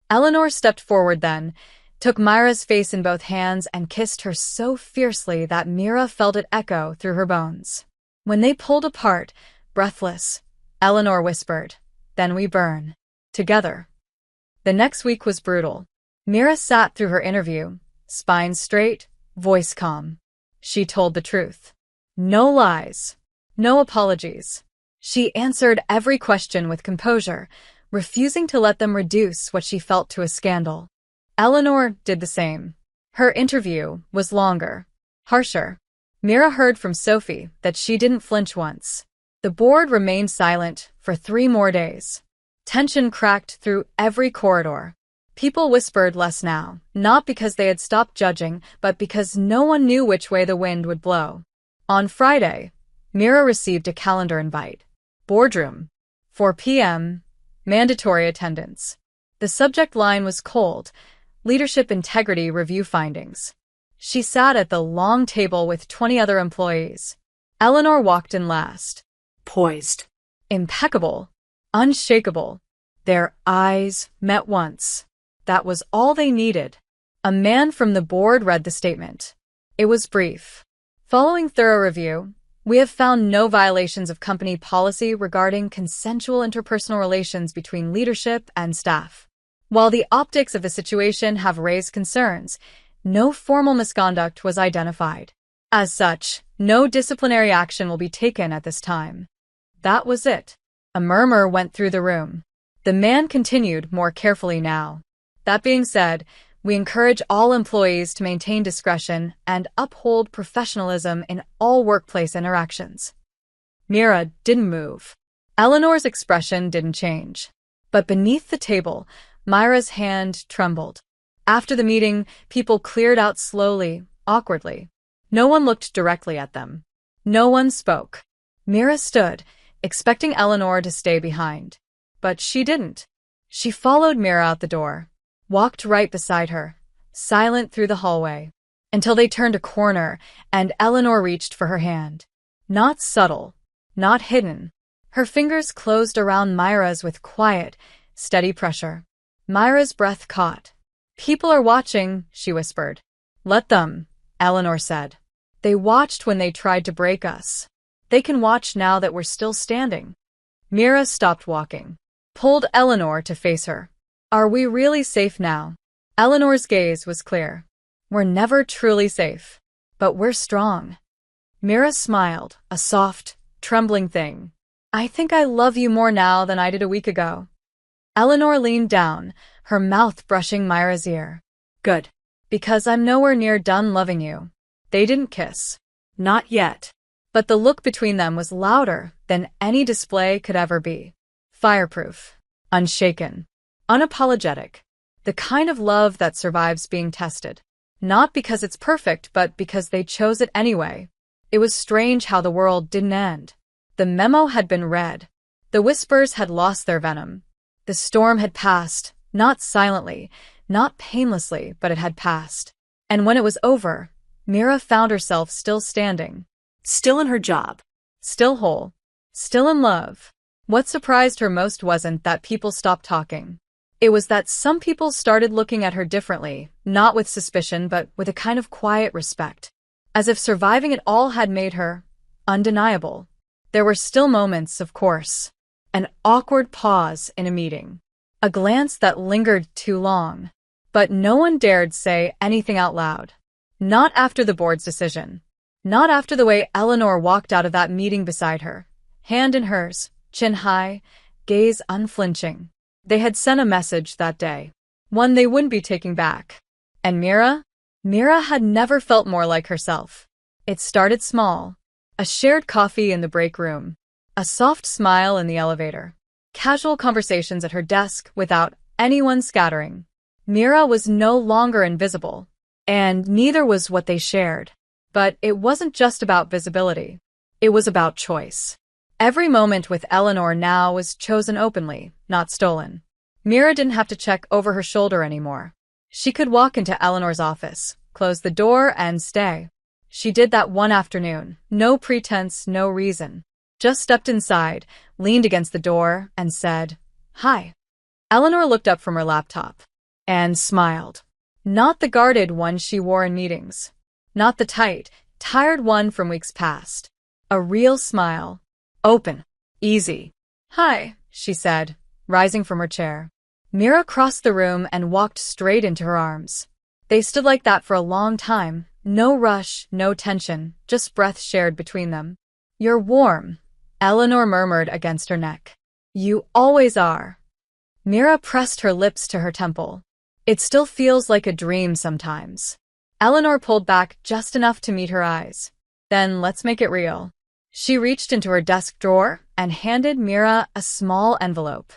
Eleanor stepped forward then, took Myra's face in both hands and kissed her so fiercely that Mira felt it echo through her bones. When they pulled apart, breathless, Eleanor whispered, Then we burn. Together. The next week was brutal. Mira sat through her interview, spine straight, voice calm. She told the truth. No lies. No apologies. She answered every question with composure, refusing to let them reduce what she felt to a scandal. Eleanor did the same. Her interview was longer, harsher. Mira heard from Sophie that she didn't flinch once. The board remained silent for 3 more days. Tension cracked through every corridor. People whispered less now, not because they had stopped judging, but because no one knew which way the wind would blow. On Friday, Mira received a calendar invite. Boardroom. 4 p.m. Mandatory attendance. The subject line was cold. Leadership Integrity Review Findings. She sat at the long table with 20 other employees. Eleanor walked in last. Poised. Impeccable. Unshakable. Their eyes met once. That was all they needed. A man from the board read the statement. It was brief. Following thorough review, we have found no violations of company policy regarding consensual interpersonal relations between leadership and staff. While the optics of the situation have raised concerns, no formal misconduct was identified. As such, no disciplinary action will be taken at this time. That was it. A murmur went through the room. The man continued more carefully now. That being said, We encourage all employees to maintain discretion and uphold professionalism in all workplace interactions. Mira didn't move. Eleanor's expression didn't change. But beneath the table, Myra's hand trembled. After the meeting, people cleared out slowly, awkwardly. No one looked directly at them. No one spoke. Mira stood, expecting Eleanor to stay behind. But she didn't. She followed Mira out the door, walked right beside her, silent through the hallway, until they turned a corner and Eleanor reached for her hand. Not subtle, not hidden. Her fingers closed around Myra's with quiet, steady pressure. Myra's breath caught. "People are watching," she whispered. "Let them," Eleanor said. "They watched when they tried to break us. They can watch now that we're still standing." Mira stopped walking, pulled Eleanor to face her. "Are we really safe now?" Eleanor's gaze was clear. "We're never truly safe, but we're strong." Mira smiled, a soft, trembling thing. "I think I love you more now than I did a week ago." Eleanor leaned down, her mouth brushing Myra's ear. Good. "Because I'm nowhere near done loving you." They didn't kiss. Not yet. But the look between them was louder than any display could ever be. Fireproof. Unshaken. Unapologetic. The kind of love that survives being tested. Not because it's perfect, but because they chose it anyway. It was strange how the world didn't end. The memo had been read. The whispers had lost their venom. The storm had passed, not silently, not painlessly, but it had passed. And when it was over, Mira found herself still standing. Still in her job. Still whole. Still in love. What surprised her most wasn't that people stopped talking. It was that some people started looking at her differently, not with suspicion, but with a kind of quiet respect. As if surviving it all had made her undeniable. There were still moments, of course. An awkward pause in a meeting. A glance that lingered too long. But no one dared say anything out loud. Not after the board's decision. Not after the way Eleanor walked out of that meeting beside her. Hand in hers, chin high, gaze unflinching. They had sent a message that day. One they wouldn't be taking back. And Mira? Mira had never felt more like herself. It started small. A shared coffee in the break room. A soft smile in the elevator. Casual conversations at her desk without anyone scattering. Mira was no longer invisible. And neither was what they shared. But it wasn't just about visibility. It was about choice. Every moment with Eleanor now was chosen openly, not stolen. Mira didn't have to check over her shoulder anymore. She could walk into Eleanor's office, close the door, and stay. She did that one afternoon. No pretense, no reason. Just stepped inside, leaned against the door, and said, "Hi." Eleanor looked up from her laptop. And smiled. Not the guarded one she wore in meetings. Not the tight, tired one from weeks past. A real smile. Open. Easy. "Hi," she said, rising from her chair. Mira crossed the room and walked straight into her arms. They stood like that for a long time. No rush, no tension, just breath shared between them. "You're warm," Eleanor murmured against her neck. "You always are." Mira pressed her lips to her temple. "It still feels like a dream sometimes." Eleanor pulled back just enough to meet her eyes. "Then let's make it real." She reached into her desk drawer and handed Mira a small envelope.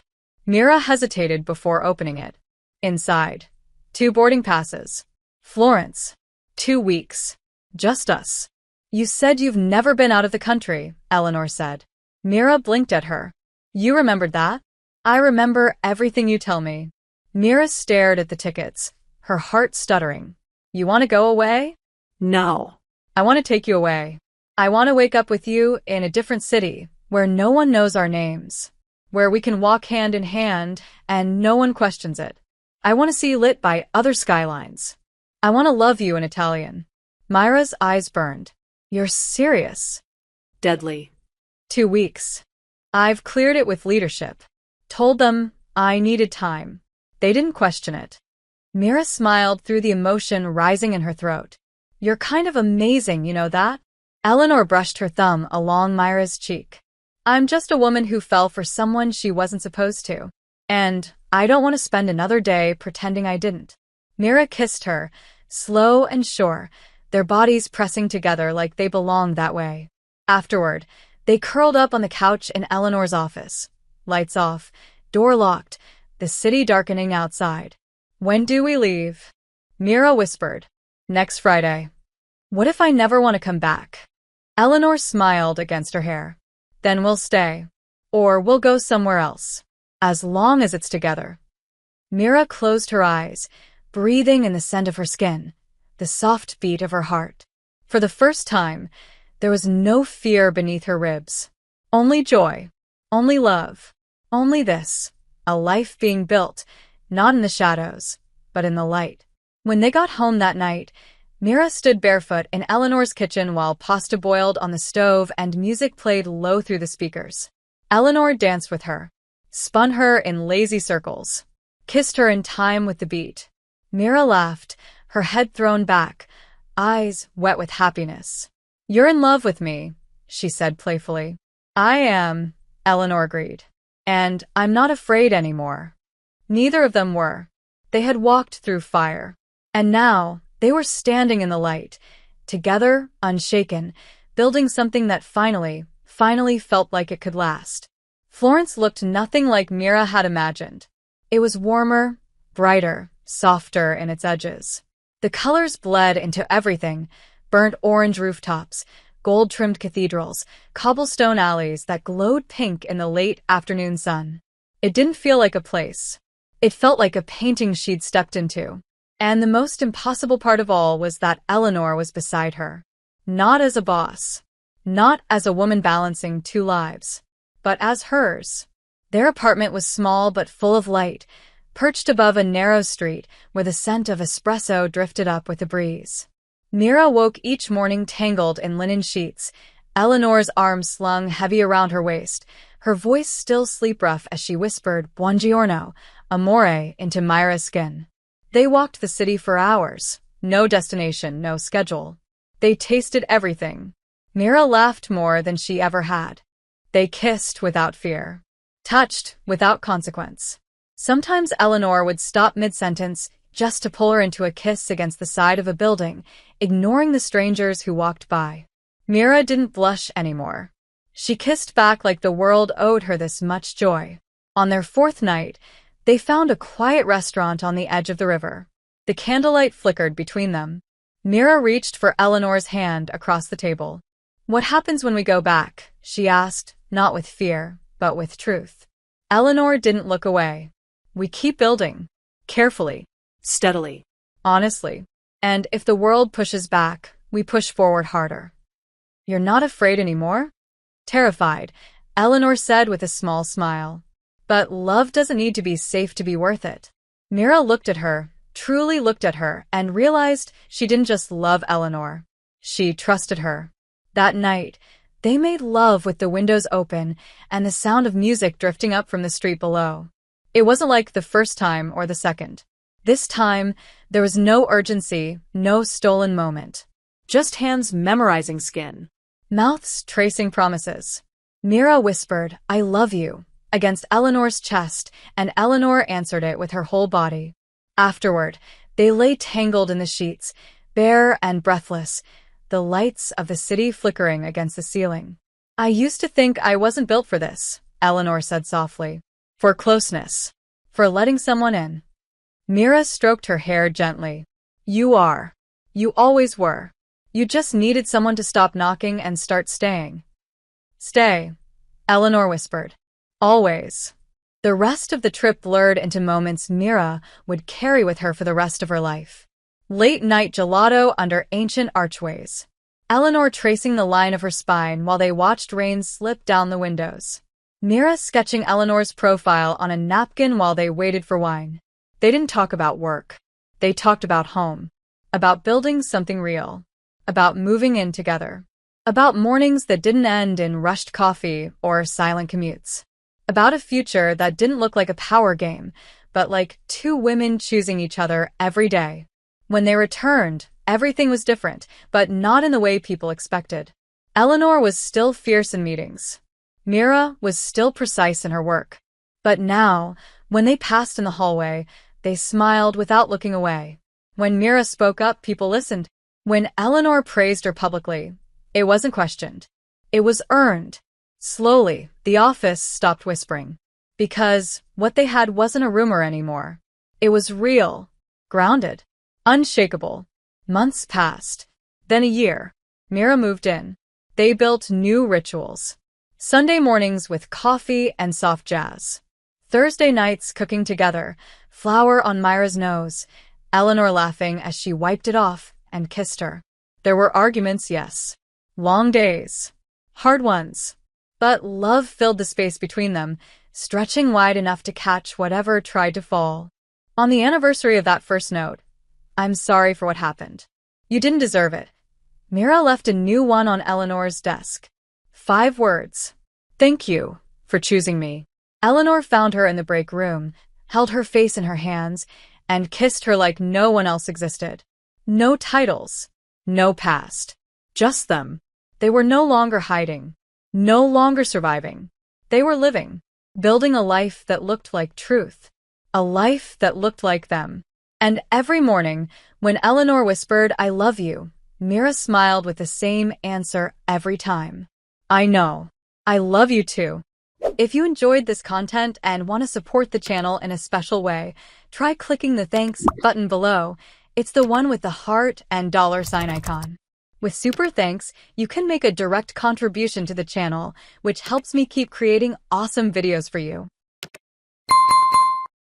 Mira hesitated before opening it. Inside, 2 boarding passes. Florence. 2 weeks. Just us. "You said you've never been out of the country," Eleanor said. Mira blinked at her. "You remembered that?" "I remember everything you tell me." Mira stared at the tickets, her heart stuttering. "You want to go away?" No. "I want to take you away. I want to wake up with you in a different city, where no one knows our names. Where we can walk hand in hand and no one questions it. I want to see you lit by other skylines. I want to love you in Italian." Myra's eyes burned. "You're serious?" Deadly. 2 weeks. I've cleared it with leadership. Told them I needed time. They didn't question it. Mira smiled through the emotion rising in her throat. "You're kind of amazing, you know that?" Eleanor brushed her thumb along Myra's cheek. "I'm just a woman who fell for someone she wasn't supposed to. And I don't want to spend another day pretending I didn't." Mira kissed her, slow and sure, their bodies pressing together like they belonged that way. Afterward, they curled up on the couch in Eleanor's office. Lights off, door locked, the city darkening outside. "When do we leave?" Mira whispered. "Next Friday." "What if I never want to come back?" Eleanor smiled against her hair. "Then we'll stay. Or we'll go somewhere else. As long as it's together." Mira closed her eyes, breathing in the scent of her skin, the soft beat of her heart. For the first time, there was no fear beneath her ribs. Only joy. Only love. Only this. A life being built, not in the shadows, but in the light. When they got home that night, Mira stood barefoot in Eleanor's kitchen while pasta boiled on the stove and music played low through the speakers. Eleanor danced with her, spun her in lazy circles, kissed her in time with the beat. Mira laughed, her head thrown back, eyes wet with happiness. "You're in love with me," she said playfully. "I am," Eleanor agreed. "And I'm not afraid anymore." Neither of them were. They had walked through fire. And now, they were standing in the light, together, unshaken, building something that finally felt like it could last. Florence looked nothing like Mira had imagined. It was warmer, brighter, softer in its edges. The colors bled into everything: burnt orange rooftops, gold-trimmed cathedrals, cobblestone alleys that glowed pink in the late afternoon sun. It didn't feel like a place. It felt like a painting she'd stepped into. And the most impossible part of all was that Eleanor was beside her. Not as a boss. Not as a woman balancing two lives. But as hers. Their apartment was small but full of light, perched above a narrow street where the scent of espresso drifted up with the breeze. Mira woke each morning tangled in linen sheets, Eleanor's arms slung heavy around her waist, her voice still sleep-rough as she whispered "Buongiorno, amore" into Myra's skin. They walked the city for hours. No destination, no schedule. They tasted everything. Mira laughed more than she ever had. They kissed without fear. Touched without consequence. Sometimes Eleanor would stop mid-sentence just to pull her into a kiss against the side of a building, ignoring the strangers who walked by. Mira didn't blush anymore. She kissed back like the world owed her this much joy. On their fourth night, they found a quiet restaurant on the edge of the river. The candlelight flickered between them. Mira reached for Eleanor's hand across the table. "What happens when we go back?" she asked, not with fear, but with truth. Eleanor didn't look away. "We keep building. Carefully. Steadily. Honestly. And if the world pushes back, we push forward harder." "You're not afraid anymore?" Terrified, Eleanor said with a small smile. "But love doesn't need to be safe to be worth it." Mira looked at her, truly looked at her, and realized she didn't just love Eleanor. She trusted her. That night, they made love with the windows open and the sound of music drifting up from the street below. It wasn't like the first time or the second. This time, there was no urgency, no stolen moment. Just hands memorizing skin. Mouths tracing promises. Mira whispered, "I love you," against Eleanor's chest, and Eleanor answered it with her whole body. Afterward, they lay tangled in the sheets, bare and breathless, the lights of the city flickering against the ceiling. "I used to think I wasn't built for this," Eleanor said softly. "For closeness. For letting someone in." Mira stroked her hair gently. "You are. You always were. You just needed someone to stop knocking and start staying." "Stay," Eleanor whispered. "Always." The rest of the trip blurred into moments Mira would carry with her for the rest of her life. Late-night gelato under ancient archways. Eleanor tracing the line of her spine while they watched rain slip down the windows. Mira sketching Eleanor's profile on a napkin while they waited for wine. They didn't talk about work. They talked about home. About building something real. About moving in together. About mornings that didn't end in rushed coffee or silent commutes. About a future that didn't look like a power game, but like two women choosing each other every day. When they returned, everything was different, but not in the way people expected. Eleanor was still fierce in meetings. Mira was still precise in her work. But now, when they passed in the hallway, they smiled without looking away. When Mira spoke up, people listened. When Eleanor praised her publicly, it wasn't questioned. It was earned. Slowly, the office stopped whispering. Because what they had wasn't a rumor anymore. It was real, grounded, unshakable. Months passed. Then a year. Mira moved in. They built new rituals. Sunday mornings with coffee and soft jazz. Thursday nights cooking together, flour on Myra's nose, Eleanor laughing as she wiped it off and kissed her. There were arguments, yes. Long days. Hard ones. But love filled the space between them, stretching wide enough to catch whatever tried to fall. On the anniversary of that first note, "I'm sorry for what happened. You didn't deserve it." Mira left a new one on Eleanor's desk. 5 words. "Thank you for choosing me." Eleanor found her in the break room, held her face in her hands, and kissed her like no one else existed. No titles. No past. Just them. They were no longer hiding. No longer surviving. They were living. Building a life that looked like truth. A life that looked like them. And every morning, when Eleanor whispered, "I love you," Mira smiled with the same answer every time. "I know. I love you too." If you enjoyed this content and want to support the channel in a special way, try clicking the thanks button below. It's the one with the heart and $sign icon. With super thanks, you can make a direct contribution to the channel, which helps me keep creating awesome videos for you.